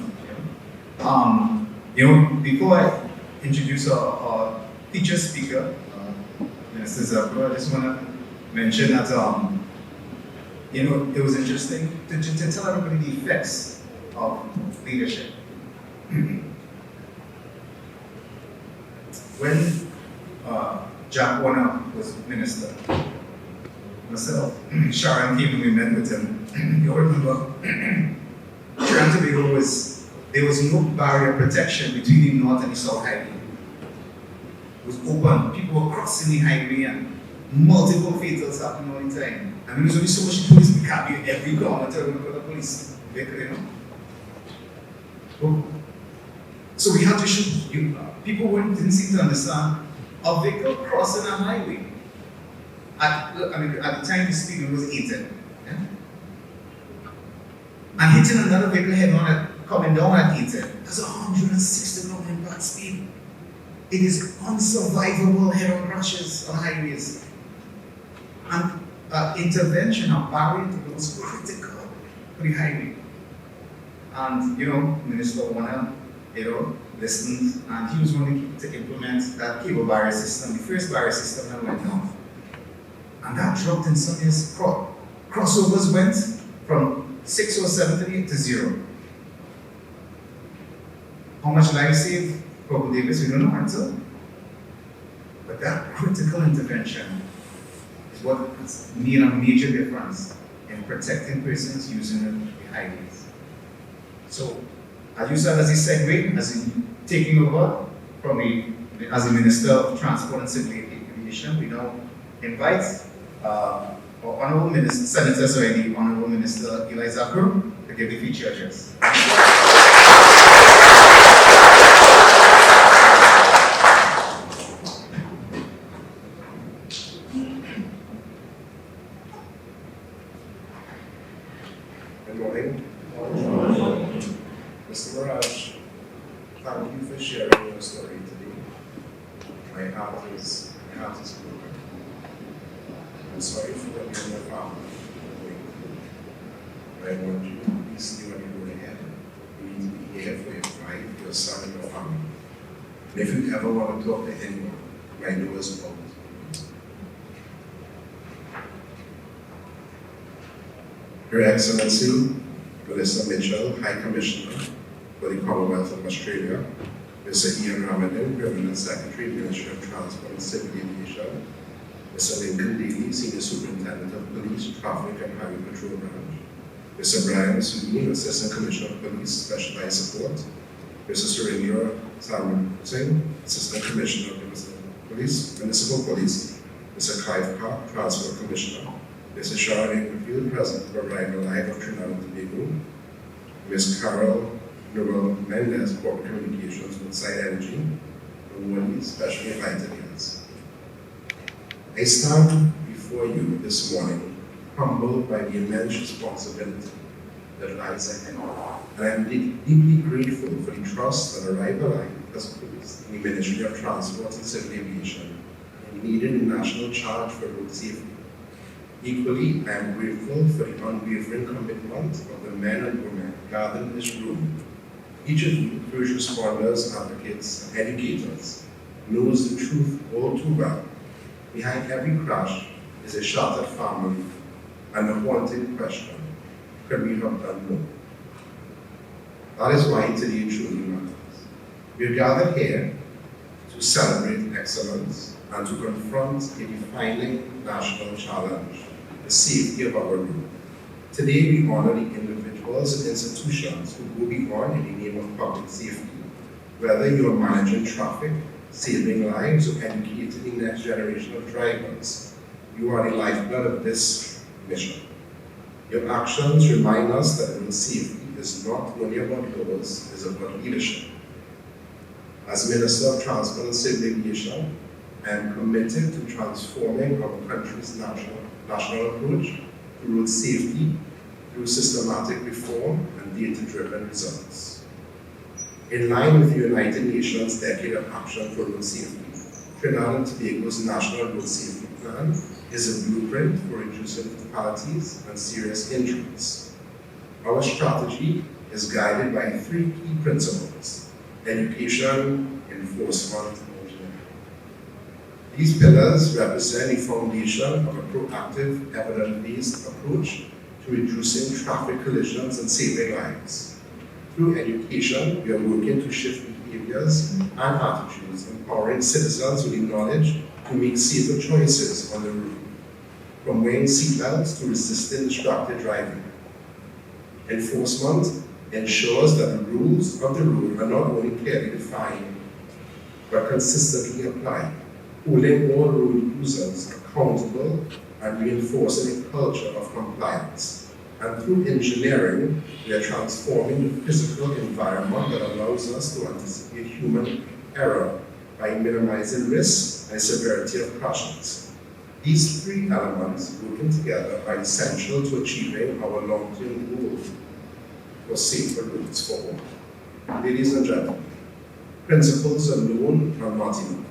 Before I introduce our feature speaker, Minister Zabro, I just want to mention that, it was interesting to tell everybody the effects of leadership. When Jack Warner was minister, myself, Sharon came and we met with him. You all remember, Trinidad Tobago there was no barrier protection between the north and the south highway. It was open. People were crossing the highway and multiple fatals happening all the time. I mean, there's only so much police we can't be every corner to look for the police. So we had to shoot. People didn't seem to understand a vehicle crossing a highway. At the time, the speed limit was 80. Yeah? And hitting another vehicle head on coming down at 80. That's 160 km per speed. It is unsurvivable head-on crashes on highways. And intervention of barrier was critical for the highway. And Minister Warner, listened, and he was going to implement that cable barrier system, the first barrier system that went down. And that dropped in some years. Crossovers went from 6 or 7 to 0. How much lives saved? Purple Davis, we don't know answer. But that critical intervention is what has made a major difference in protecting persons using the highways. So, as you said, as a segue, as in taking over as the Minister of Transport and Civil Aviation, we now invite our Honorable Minister, the Honorable Minister Eli Zakro, to give the feature address. thank you for sharing your story today. My heart is broken. I'm sorry for what you and your family are going through. But I want you to be still on your road ahead. You need to be here for your wife, your son, and your family. And if you ever want to talk to anyone, my door is open. Your Excellency, Melissa Mitchell, High Commissioner for the Commonwealth of Australia, Mr. Ian Ramadan, Permanent Secretary, Ministry of Transport and Civil Aviation, Mr. Lincoln Daly, Senior Superintendent of Police, Traffic and Highway Patrol Branch, Mr. Brian Sudeen, Assistant Commissioner of Police, Specialized Support, Mr. Surendra Singh, Assistant Commissioner of Municipal Police, Mr. Clive Park, Transport Commissioner, Mr. Sharon Inglefield, President of Arrival Live of Trinidad and Tobago, Ms. Carol Noel Mendez, Corporate Communications with Side Energy, and one specially invited guests. I stand before you this morning humbled by the immense responsibility that lies ahead, and I am deeply grateful for the trust that Arrival Live has placed in the Ministry of Transport and Civil Aviation in leading the national charge for road safety. Equally, I am grateful for the unwavering commitment of the men and women gathered in this room. Each of you, first responders, advocates, and educators, knows the truth all too well. Behind every crash is a shattered family and a haunting question: could we have done more? That is why today truly matters. We are gathered here to celebrate excellence and to confront a defining national challenge: the safety of our road. Today we honor the individuals and institutions who go beyond in the name of public safety. Whether you are managing traffic, saving lives, or educating the next generation of drivers, you are the lifeblood of this mission. Your actions remind us that road safety is not only about laws, it is about leadership. As Minister of Transport and Civil Aviation, I am committed to transforming our country's national approach to road safety through systematic reform and data-driven results. In line with the United Nations Decade of Action for Road Safety, Trinidad and Tobago's National Road Safety Plan is a blueprint for reducing fatalities and serious injuries. Our strategy is guided by three key principles: education, enforcement, and engineering. These pillars represent the foundation of a proactive, evidence-based approach to reducing traffic collisions and saving lives. Through education, we are working to shift behaviors and attitudes, empowering citizens with the knowledge to make safer choices on the road, from wearing seatbelts to resisting distracted driving. Enforcement ensures that the rules of the road are not only clearly defined, but consistently applied, holding all road users accountable and reinforcing a culture of compliance. And through engineering, we are transforming the physical environment that allows us to anticipate human error by minimizing risk and severity of crashes. These three elements working together are essential to achieving our long-term goal for safer roads for all. Ladies and gentlemen, principles alone are not enough.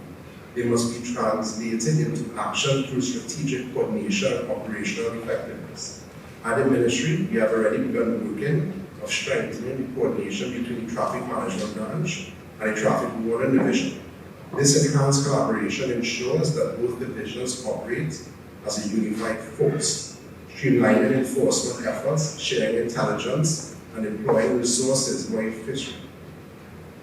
They must be translated into action through strategic coordination and operational effectiveness. At the Ministry, we have already begun working of strengthening the coordination between the Traffic Management Branch and the Traffic Warden Division. This enhanced collaboration ensures that both divisions operate as a unified force, streamlining enforcement efforts, sharing intelligence, and deploying resources more efficiently.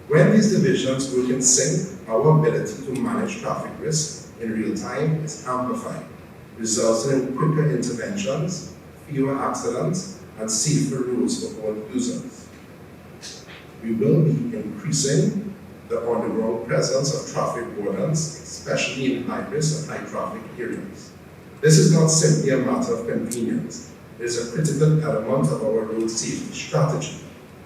When these divisions work in sync, our ability to manage traffic risk in real time is amplified, resulting in quicker interventions, fewer accidents, and safer roads for all users. We will be increasing the on-the-ground presence of traffic wardens, especially in high-risk and high-traffic areas. This is not simply a matter of convenience. It is a critical element of our road safety strategy.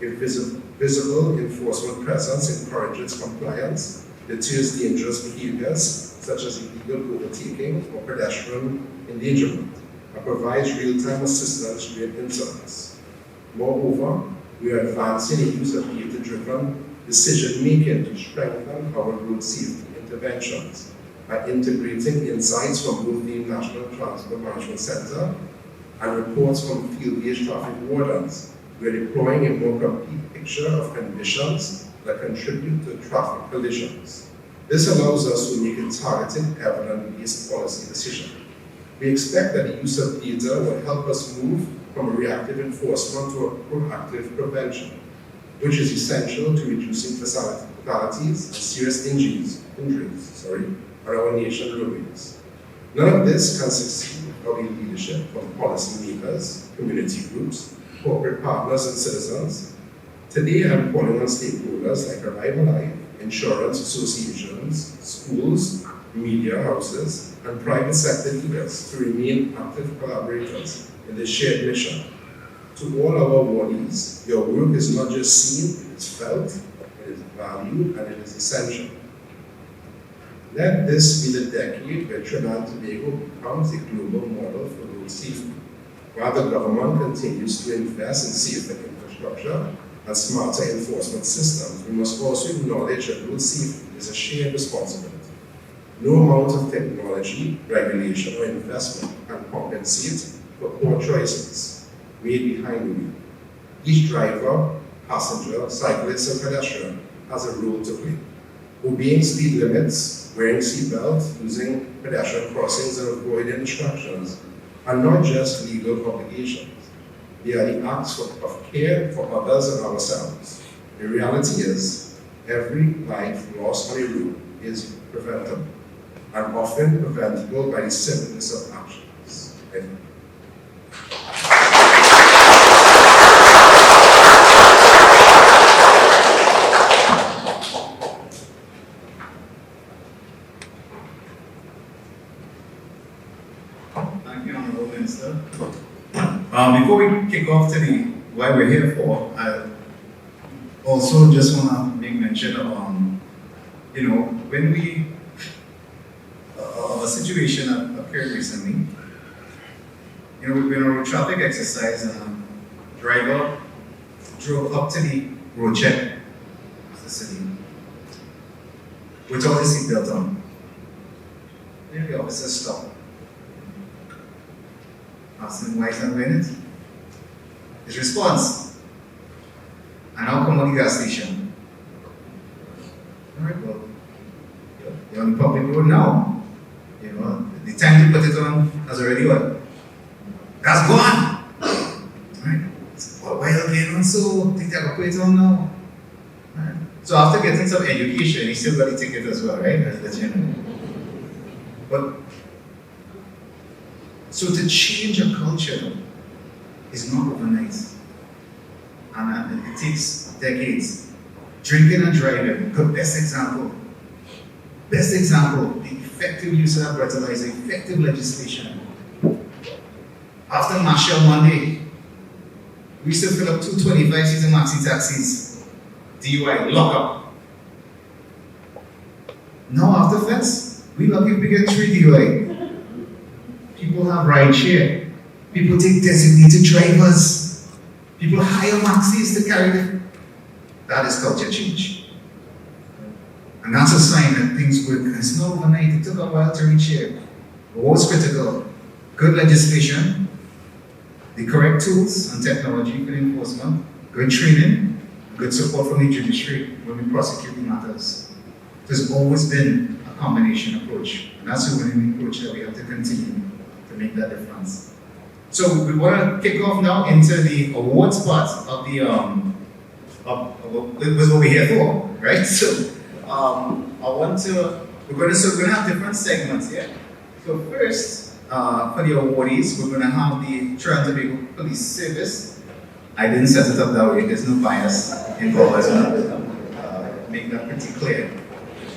A visible enforcement presence encourages compliance, deters dangerous behaviors such as illegal overtaking or pedestrian endangerment, and provides real-time assistance during incidents. Moreover, we are advancing the use of data-driven decision-making to strengthen our road safety interventions by integrating insights from both the National Transport Management Center and reports from field-based traffic wardens. We're deploying a more complete picture of conditions that contribute to traffic collisions. This allows us to make a targeted, evidence-based policy decision. We expect that the use of data will help us move from reactive enforcement to a proactive prevention, which is essential to reducing fatalities and serious injuries on our nation roadways. None of this can succeed without the leadership from policymakers, community groups, corporate partners, and citizens. Today, I'm calling on stakeholders like Arrive Alive, insurance associations, schools, media houses, and private sector leaders to remain active collaborators in this shared mission. To all our awardees, your work is not just seen, it is felt, it is valued, and it is essential. Let this be the decade where Trinidad and Tobago becomes a global model for road safety. While the government continues to invest in safer infrastructure and smarter enforcement systems, we must also acknowledge that road safety is a shared responsibility. No amount of technology, regulation, or investment can compensate for poor choices made behind the wheel. Each driver, passenger, cyclist, and pedestrian has a role to play. Obeying speed limits, wearing seatbelts, using pedestrian crossings, and avoiding instructions are not just legal obligations. They are the acts of care for others and ourselves. The reality is, every life lost on a road is preventable, and often preventable by the simplest of actions. Thank you, Honorable Minister. Before we kick off to the why we're here for, I also just want to make mention of, when we, a situation that occurred recently. We were on a traffic exercise and a driver drove up to the road check of the city without his seatbelt on. Then the officer stopped. Asked him why he's not wearing it. His response, "I now come on the gas station." All right, well, you're on the public road now. The time to put it on has already gone. That's gone. Right? So, why are you on so? Think I can put it on now. Right? So after getting some education, he still got the ticket as well, right? That's But so to change a culture is not overnight, and it takes decades. Drinking and driving, the best example. Best example, the effective use of breathalyzer, effective legislation. After Marshall Monday, we used to fill up 225 season maxi taxis, DUI, lock up. Now after fence, we lucky if we get 3 DUI. People have ride share. People take designated drivers. People hire maxis to carry them. That is culture change. And that's a sign that things work. And it's not overnight. It took a while to reach here. But what's critical? Good legislation, the correct tools and technology for enforcement, good training, good support from the judiciary when we prosecute the matters. There's always been a combination approach. And that's a winning approach that we have to continue to make that difference. So we want to kick off now into the awards part of the was what we're here for, right? So we're going to have different segments here. So first, for the awardees, we're going to have the Trinidad and Tobago Police Service. I didn't set it up that way. There's no bias involved as well. Make that pretty clear.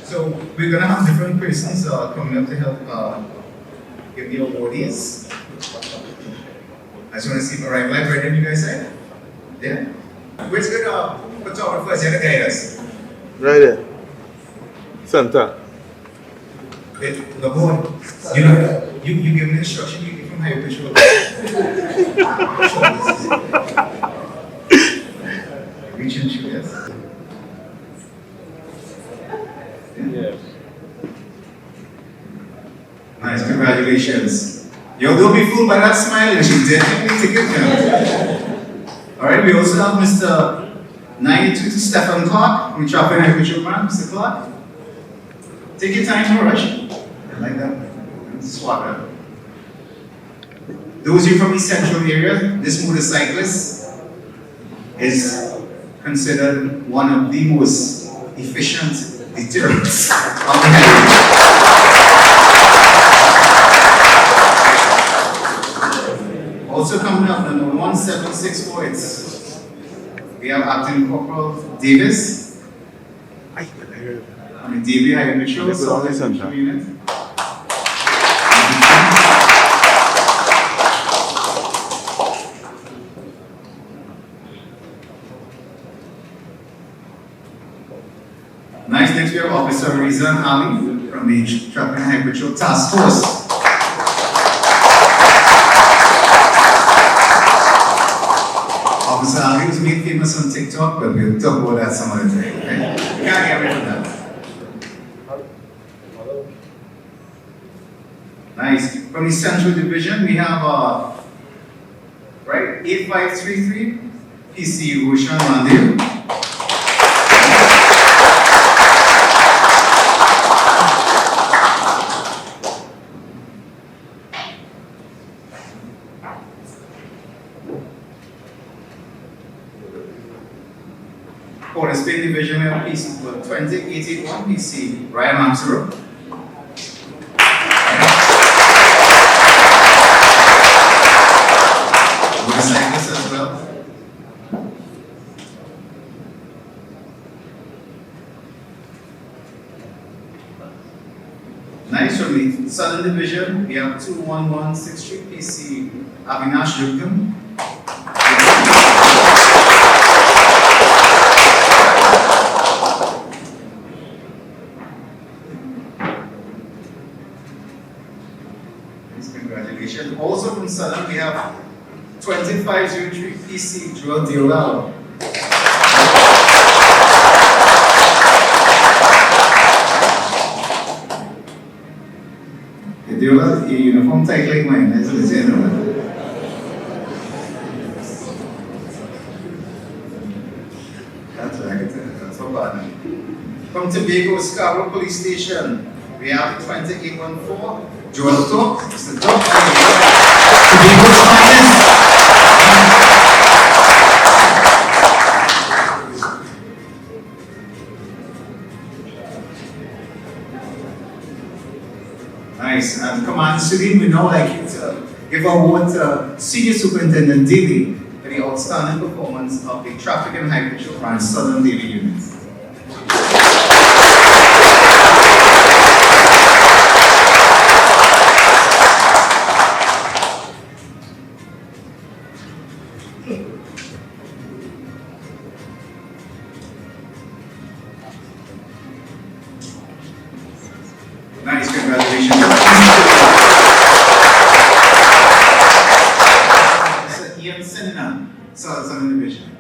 So we're going to have different persons coming up to help give the awardees. I just want to see if Arrive Alive ready, you guys say? Yeah? Where's good photographers here to guide us? Right there. Center. The board, you give me instruction, you give from higher patrol. Reaching through, yes. Yes. Nice, congratulations. Yo, don't be fooled by that smile. She definitely take it down. All right, we also have Mr. 92 to Stephen Clark from Traffic and Agriculture Man. Mr. Clark, take your time, no rush. I like that. Swagger. Those of you from the central area, this motorcyclist is considered one of the most efficient deterrents of the highway. Also coming up, number 1764, we have Acting Corporal Davis. Davey High Patrol, Southern Patrol Unit. Nice, next we have Officer Rizan Ali from the Traffic and High Patrol Task Force. Officer Ali was made famous on TikTok, but we'll talk about that some other time. Okay? We can't get rid of that. Nice. From the Central Division, we have, right, 8533, PC Roshan Mandir. For the Spain Division, we have PC 2081 PC, Ryan Mansur. Motorcyclists as well. Nice, from the Southern Division, we have 21163 PC, Avinash Yukam. Congratulations. Also from Southern, we have 2503 PC, Joel Diolalo. Diola, your uniform tight like mine, that's what it's in. That's what I can tell you, that's so bad. From Tobago, Scarborough Police Station, we have 2814. Joel Talk, Mr. Talk, Tobago's finest. Nice. And Command Celine, we now like you to give a award to Senior Superintendent Daly for the outstanding performance of the Traffic and High Patrol Branch Southern Daily Units. Nice, congratulations. Mr. Ian Senna, Southern Division.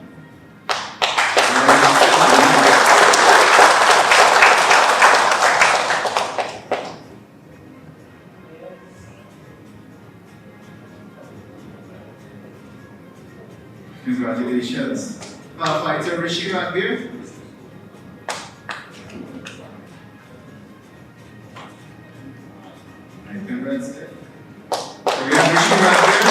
Congratulations. Firefighter Rishi Ragbir. Congrats. So we have Rishi Ragbir.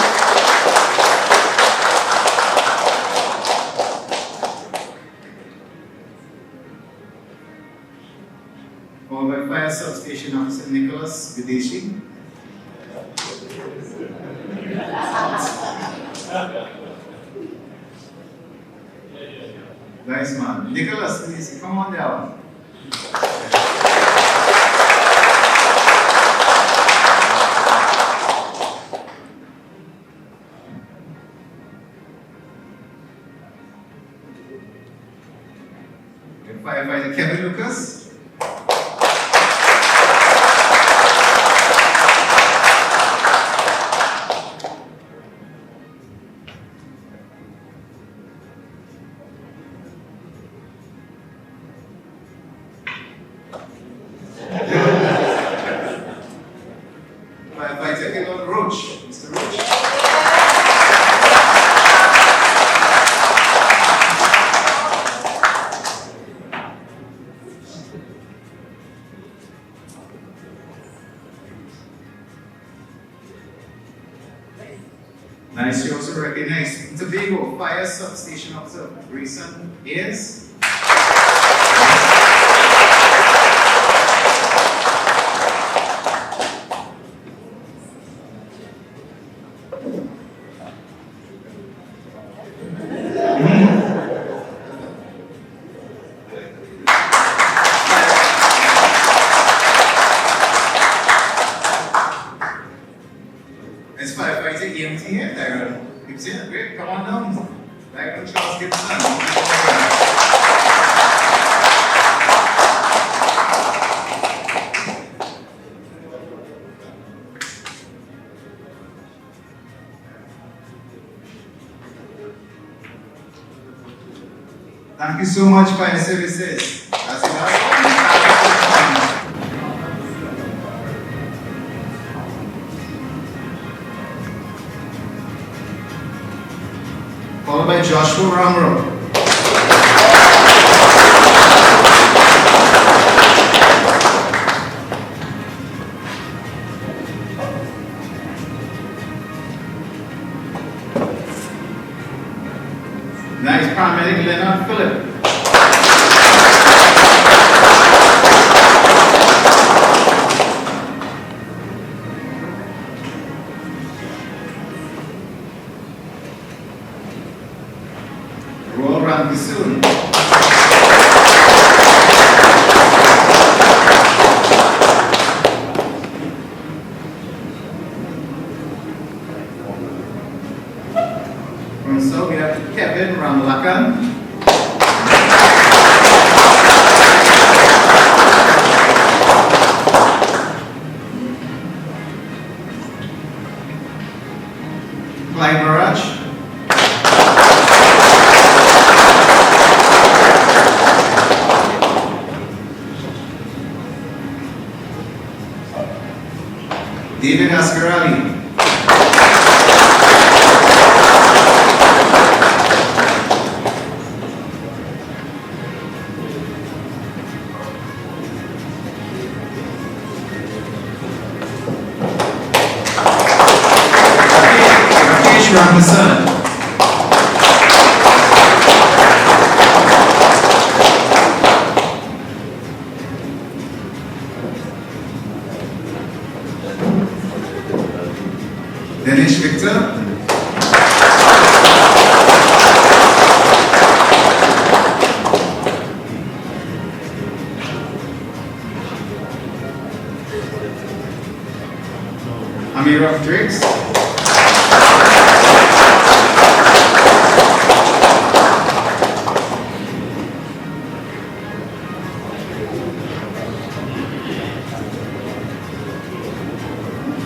Followed by Fire Substation Officer Nicholas Videshi. Nice man. Nicholas, please come on down. Firefighter Kevin Lucas. And I should also recognize Tobago Fire Substation Officer Grayson is. It's firefighter EMT here, Tyrone. Keep seeing it, great, come on down. Tyrone Charles Gibson. Thank you so much, Fire Services. That's it. Followed by Joshua Ramro. Nice paramedic Leonard Phillip. Royal Randy soon. From so we have Kevin Ramlakan. Clyde Barrage. David Ascarali. Rakesh Ramasan. Dennis Victor. Amira Driggs.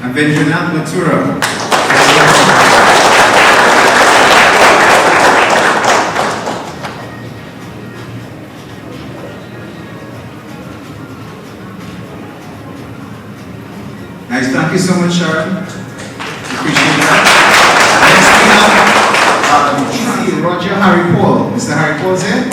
And Benjamin Matura. Nice, thank you so much, Sharon. Appreciate that. Next we have Roger Harry Paul. Mr. Harry Paul's here.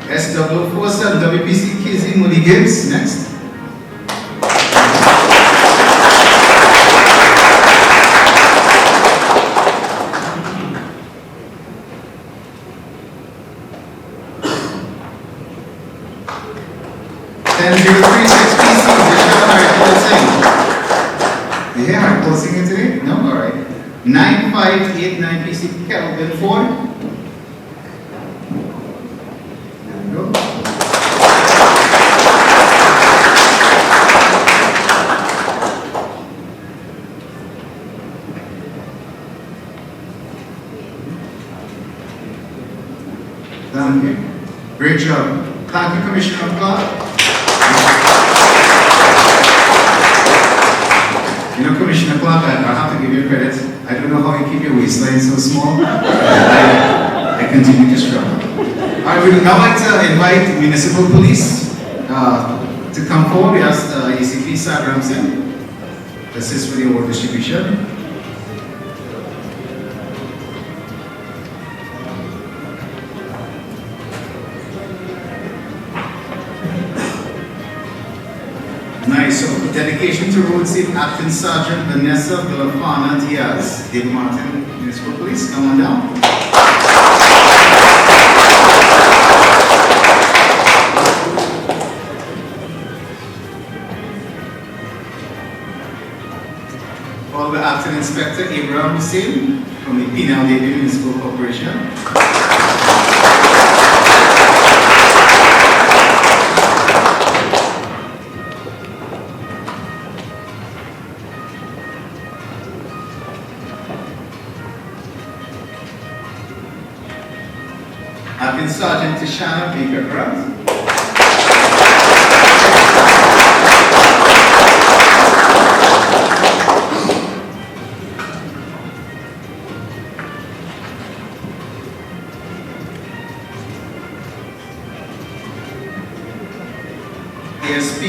S047 WPC KZ Moody Gibbs, next. You hear Harry Paul singing today? No? Alright. 9589 PC Kelvin Ford. There we go. Thank you. Great job. Thank you, Commissioner Clark. You know, Commissioner Clark, I have to give you credit. I don't know how you keep your waistline so small. I continue to struggle. I would now like to invite Municipal Police to come forward. We ask ACP Sad Ramsey to assist with the award distribution. Dedication to road safety, Acting Sergeant Vanessa Villafana Diaz. David Martin, Municipal Police, come on down. Followed by Acting Inspector Abraham Hussein from the Penal Daily Municipal Corporation. Acting Sergeant Tishana Baker Grant. ASP,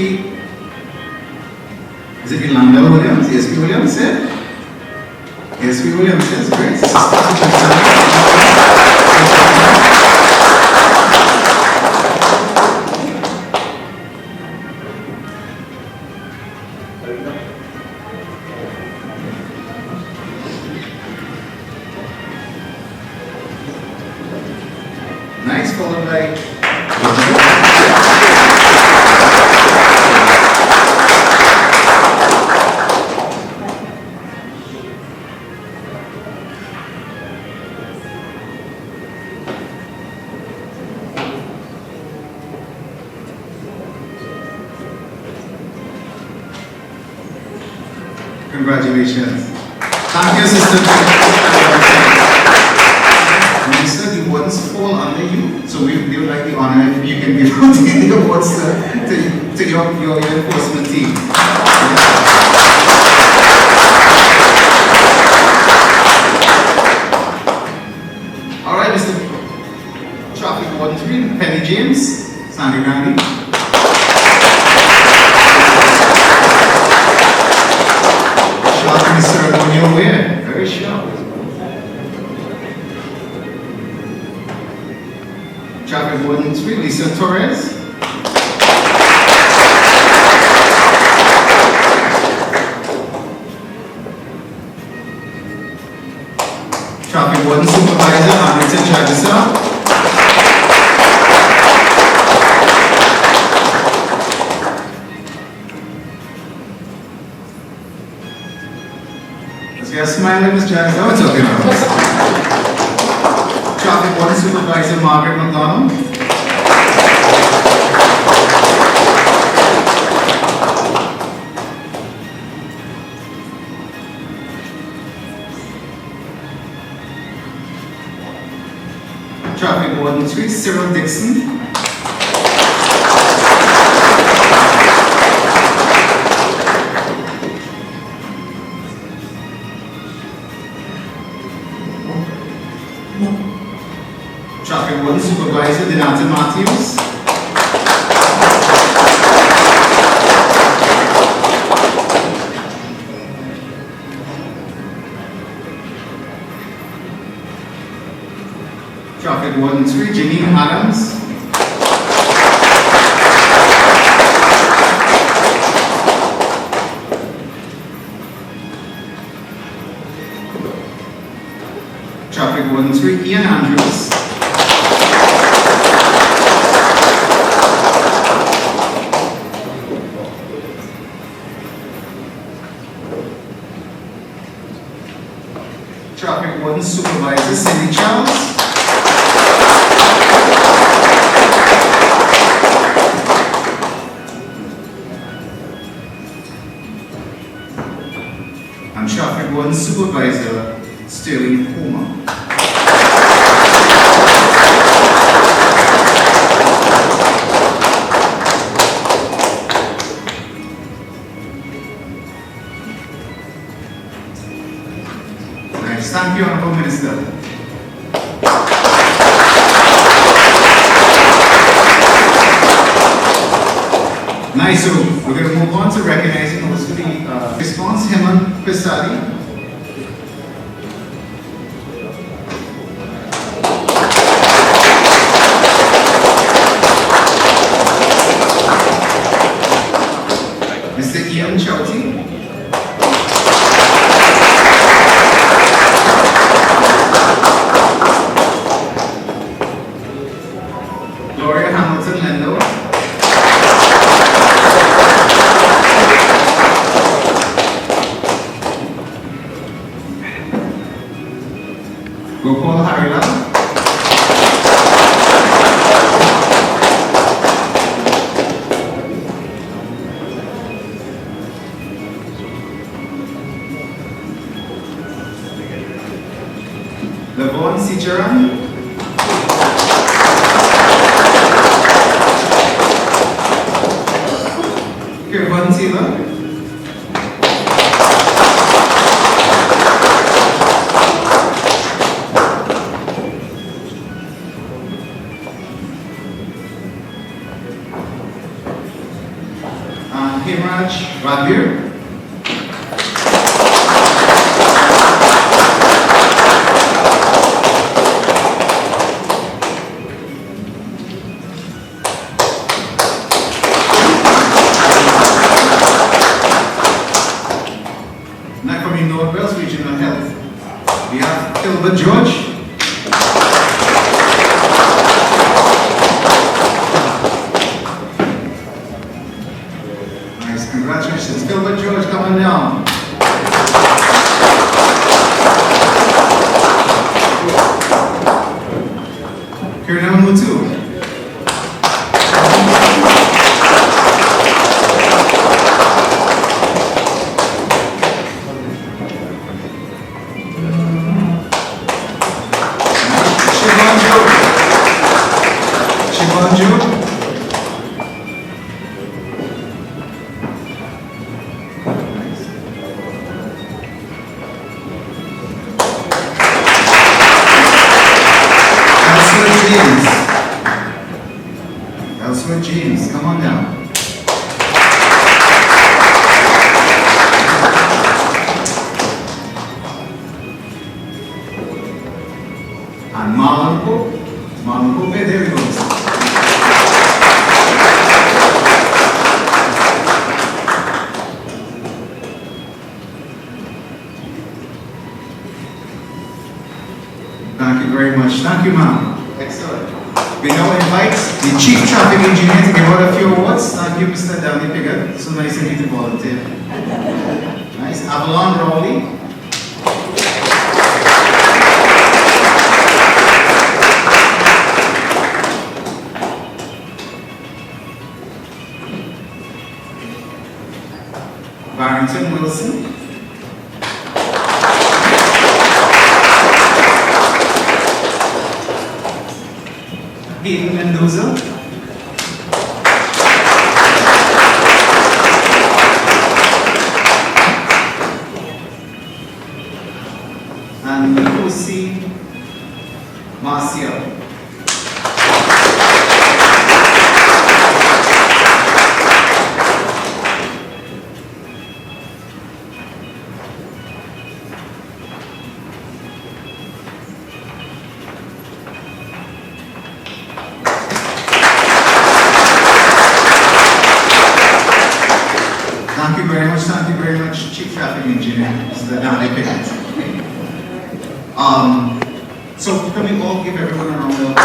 is it Yolanda Williams? ASP Williams, yeah? ASP Williams, yes, great. Nice, followed by congratulations. Thank you, Sister. Minister, the awards fall under you, so we would like the honor if you can give out the awards to your enforcement team. All right, Mr. Traffic Warden 3, Penny James, Sandy Gandhi. Sharp in the ceremonial wear, very sharp. Traffic Warden 3, Lisa Torres. Traffic Warden Supervisor, Hamilton Chagasa. Let's get a smile at Ms. Chagasa. What's up, Traffic Warden Supervisor, Margaret McDonald. Traffic Warden 3, Cyril Dixon. Traffic Warden Supervisor, Denata Matthews. Traffic Warden 3, Janine Adams. Traffic Warden 3, Ian Andrews. Traffic Warden Supervisor, Cindy Charles. And Traffic Warden Supervisor, Sterling Homer. Nice, thank you, Honorable Minister. Nice, so we're going to move on to recognizing those for the response. Hemant Pisari. Mr. Ian and Chowty. Gloria Hamilton Lendo. Gopal Harila. Levon Sicharan. Kirvan Sila. Himraj Radvir. Now from the Northwest Regional Health, we have Gilbert George. Nice, congratulations. Gilbert George, come on down. Kirna Mutu. Shivanju. Elsewhere James, come on down. And Marlon Pope, there we go. Thank you very much. Thank you, ma'am. Excellent. We now invite the Chief Traffic Engineer to give out a few awards. Thank you, Mr. Danny Piggott. So nice of you to volunteer. Nice. Avalon Rowley. Barrington Wilson. Hayden Mendoza. And Lucy Marcial. Thank you very much, Chief Traffic Engineer, Mr. Danny Pickett. So can we all give everyone a round of applause?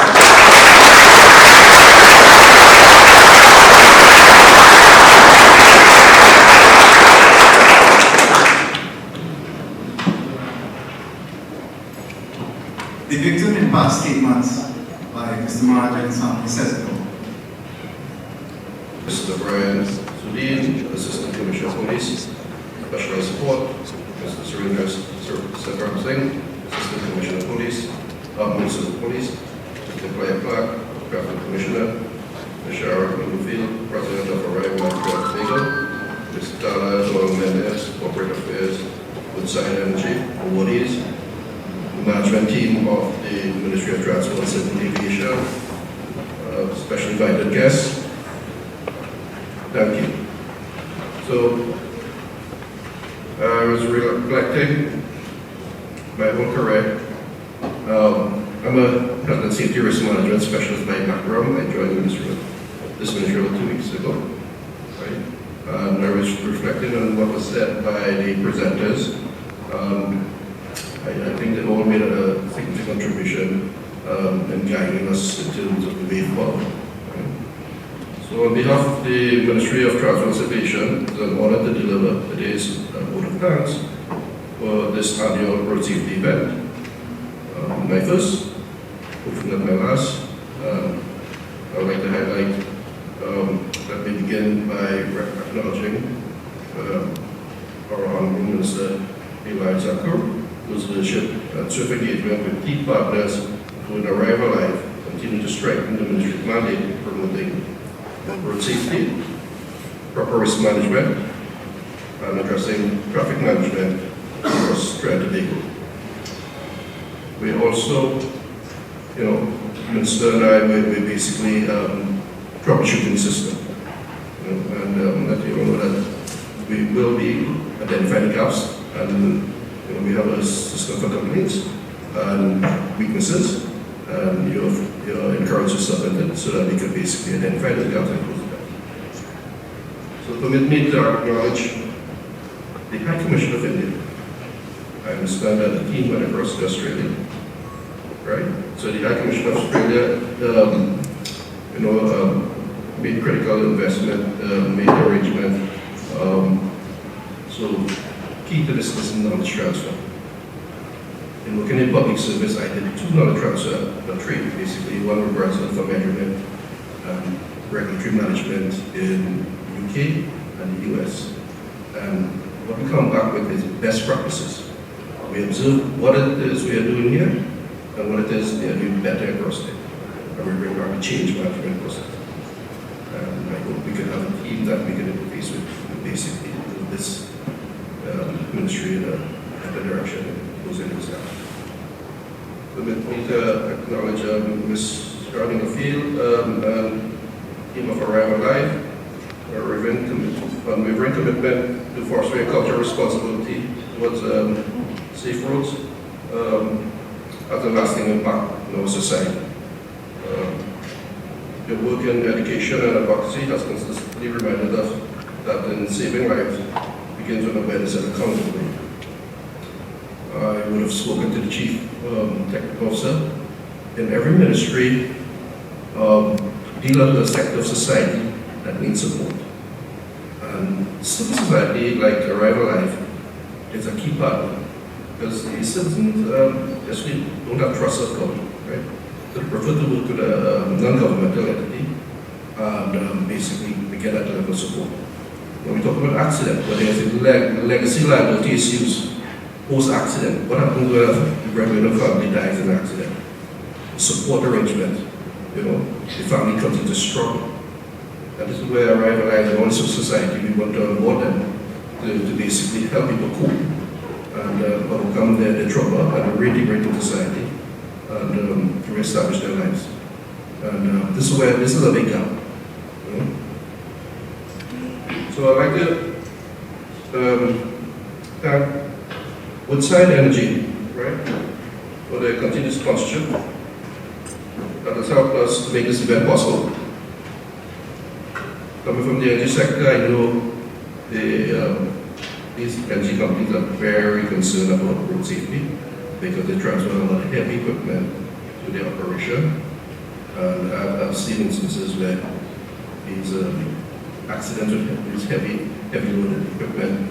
The victim in past statements by Mr. Marajan Sam says it all. Mr. Brian Sudin, Assistant Commissioner of Police, Special Support, Mr. Surendra Sakaram Singh, Assistant Commissioner of Police, Minister of Police, Mr. Claire Clark, Traffic Commissioner, Ms. Shara Middlefield, President of Arrival and Tobago, Mr. Tala Doyle Mendez, Corporate Affairs with Sign Energy, awardees, the management team of the Ministry of Transport and Civil Aviation, special invited guests. Thank you. So, I was reflecting my whole career. I'm a health and safety risk management specialist by background. I joined this ministry about 2 weeks ago. Right? And I was reflecting on what was said by the presenters. I think they all made a significant contribution in guiding us in terms of the way forward. So on behalf of the Ministry of Transportation, it's an honor to deliver today's vote of thanks for this annual road safety event. My first, hopefully not my last, I would like to highlight that we begin by acknowledging our Honorable Minister Eli Zakur, whose leadership and swift engagement with key partners who in Arrival Life continue to strengthen the ministry's mandate promoting road safety, proper risk management, and addressing traffic management across Trinidad and Tobago. We also, Minister and I, we're basically troubleshooting system. And let you know that we will be identifying gaps, and we have a system for complaints and weaknesses, and you're encouraged to submit it so that we can basically identify the gaps and close the gaps. So permit me to acknowledge the High Commission of India. I understand that the team went across to Australia, right? So the High Commission of Australia, made critical investment, made arrangement. So key to this is knowledge transfer. In working in public service, I did 2 knowledge transfer, not 3, basically. One regards for measurement and regulatory management in UK and the US. And what we come back with is best practices. We observe what it is we are doing here and what it is they are doing better across there. And we bring back the change management process. And I hope we can have a team that we can interface with basically this ministry in a direction and goes into this area. Permit me to acknowledge Ms. Gardner Field and team of Arrival Life, unwavering commitment to fostering a culture of responsibility towards safe roads has a lasting impact on our society. Your work in education and advocacy has consistently reminded us that in saving lives begins with awareness and accountability. I would have spoken to the Chief Technical Officer. In every ministry, deal with a sector of society that needs support. And civil society, like Arrival Life, is a key partner because the citizens actually don't have trust of government, right? They prefer to work with a non-governmental entity and basically we get that level of support. When we talk about accident, where there's a legacy liability issues post-accident, what happens when a breadwinner family dies in an accident? Support arrangement, the family comes into struggle. And this is where Arrival Life and also society, we want to onboard them to basically help people cope and overcome their trauma and reintegrate into society and reestablish their lives. And this is a big gap. So I'd like to thank Woodside Energy, right, for their continued sponsorship that has helped us to make this event possible. Coming from the energy sector, I know these energy companies are very concerned about road safety because they transfer a lot of heavy equipment to their operation. And I've seen instances where these accidents with these heavy loaded equipment,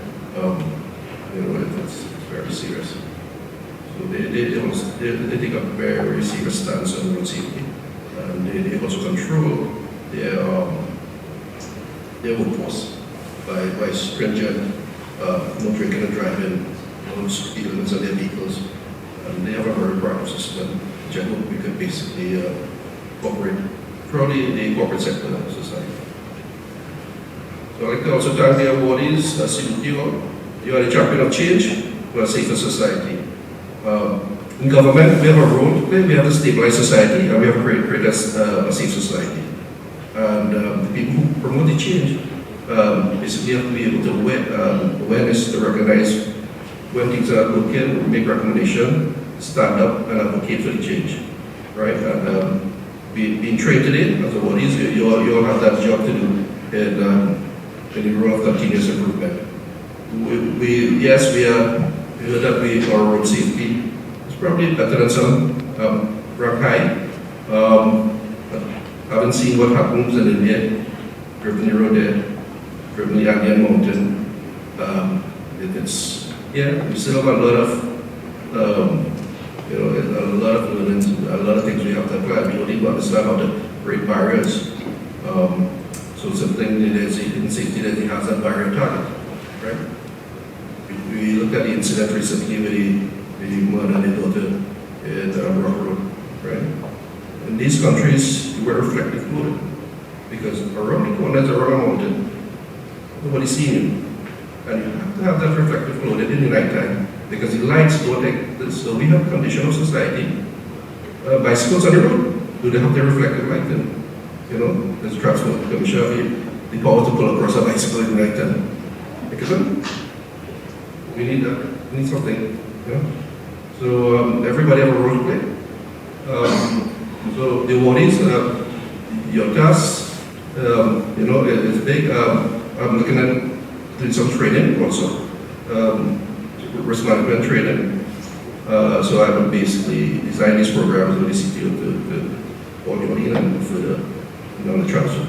it's very serious. So they take a very serious stance on road safety, and they also control their workforce by stringent no drinking and driving, no speed limits on their vehicles, and they have a very proper system which I hope we could basically cooperate throughout the corporate sector of society. So I'd like to also thank the awardees. Salute you all. You are the champion of change for a safer society. In government, we have a role to play. We have to stabilize society, and we have to create a safe society. And the people who promote the change basically have to be able to awareness to recognize when things are broken, make recommendation, stand up and advocate for the change, right? And being trained today as awardees, you all have that job to do in the road of continuous improvement. We heard that our road safety is probably better than some, rank high. Haven't seen what happens in India, driven the road there, driven the Andean mountain. We still have a lot of, a lot of learnings, a lot of things we have to apply. We don't need to understand how to break barriers. So something in safety that has a barrier target, right? We looked at the incident recently with the mother and the daughter at Rock Road, right? In these countries, you wear reflective clothing because around the corners around a mountain, nobody's seeing you. And you have to have that reflective clothing in the night time because the lights don't take this. So we have a condition of society. Bicycles on the road, do they have the reflective light in? There's a transport commission, the power to pull across a bicycle in the night time. Because we need that. We need something. So everybody have a role to play. So the awardees, your task, is big. I'm looking at doing some training also, risk management training. So I would basically design these programs with the CTO to audio and further on the transfer.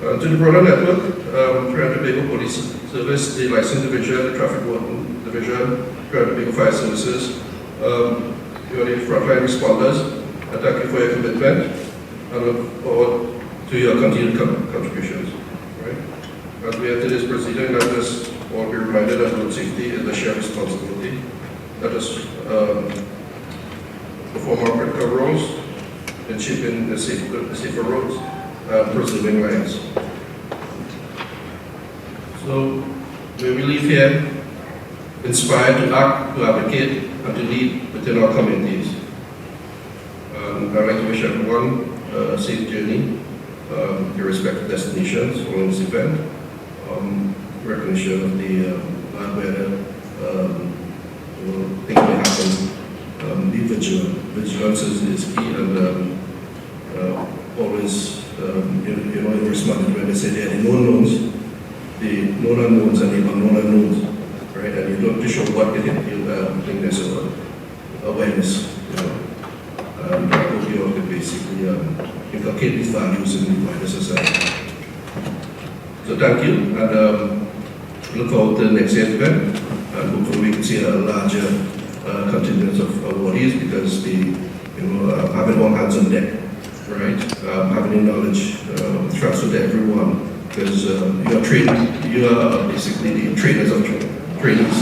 To the broader network, Trinidad and Tobago Police Service, the License Division, the Traffic Warden Division, Trinidad and Tobago Fire Services, you are the frontline responders. I thank you for your commitment and look forward to your continued contributions. Right? As we enter this proceeding, let us all be reminded that road safety is a shared responsibility. Let us perform our critical roles in shaping the safer roads and preserving lives. So, may we leave here inspired to act, to advocate, and to lead within our communities. I'd like to wish everyone a safe journey, irrespective of destinations following this event. Recognition of the bad weather, things may happen. Be vigilant. Vigilance is key, and always, in risk management, they say there are the known knowns, the known unknowns, and the unknown unknowns. Right, and you don't show what they can feel. I think there's awareness. I hope you all can basically inculcate these values in the wider society. So thank you, and look forward to the next year's event, and hopefully we can see a larger contingent of awardees because having all hands on deck, right? Having the knowledge transferred to everyone because you're trained. You are basically the trainers of trainees,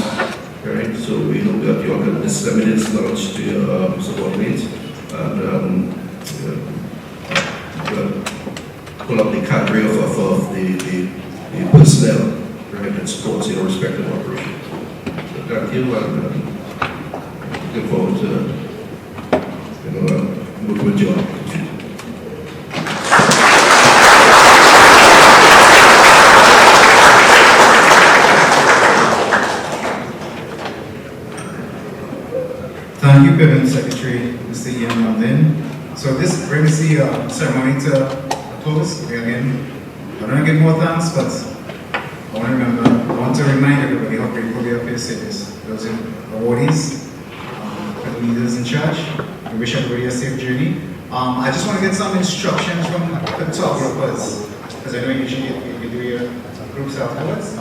right? So we hope that you all can disseminate this knowledge to your subordinates and pull up the cadre of the personnel, right, that supports your respective operations. So thank you, and looking forward to working with you all. Thank you, Permanent Secretary, Mr. Ian London. So this brings the ceremony to a close. Again, I don't want to give more thanks, but I want to remind everybody how grateful we are for your service. Those awardees, for the leaders in charge. We wish everybody a safe journey. I just want to get some instructions from the top of us, because I know usually you do your groups afterwards.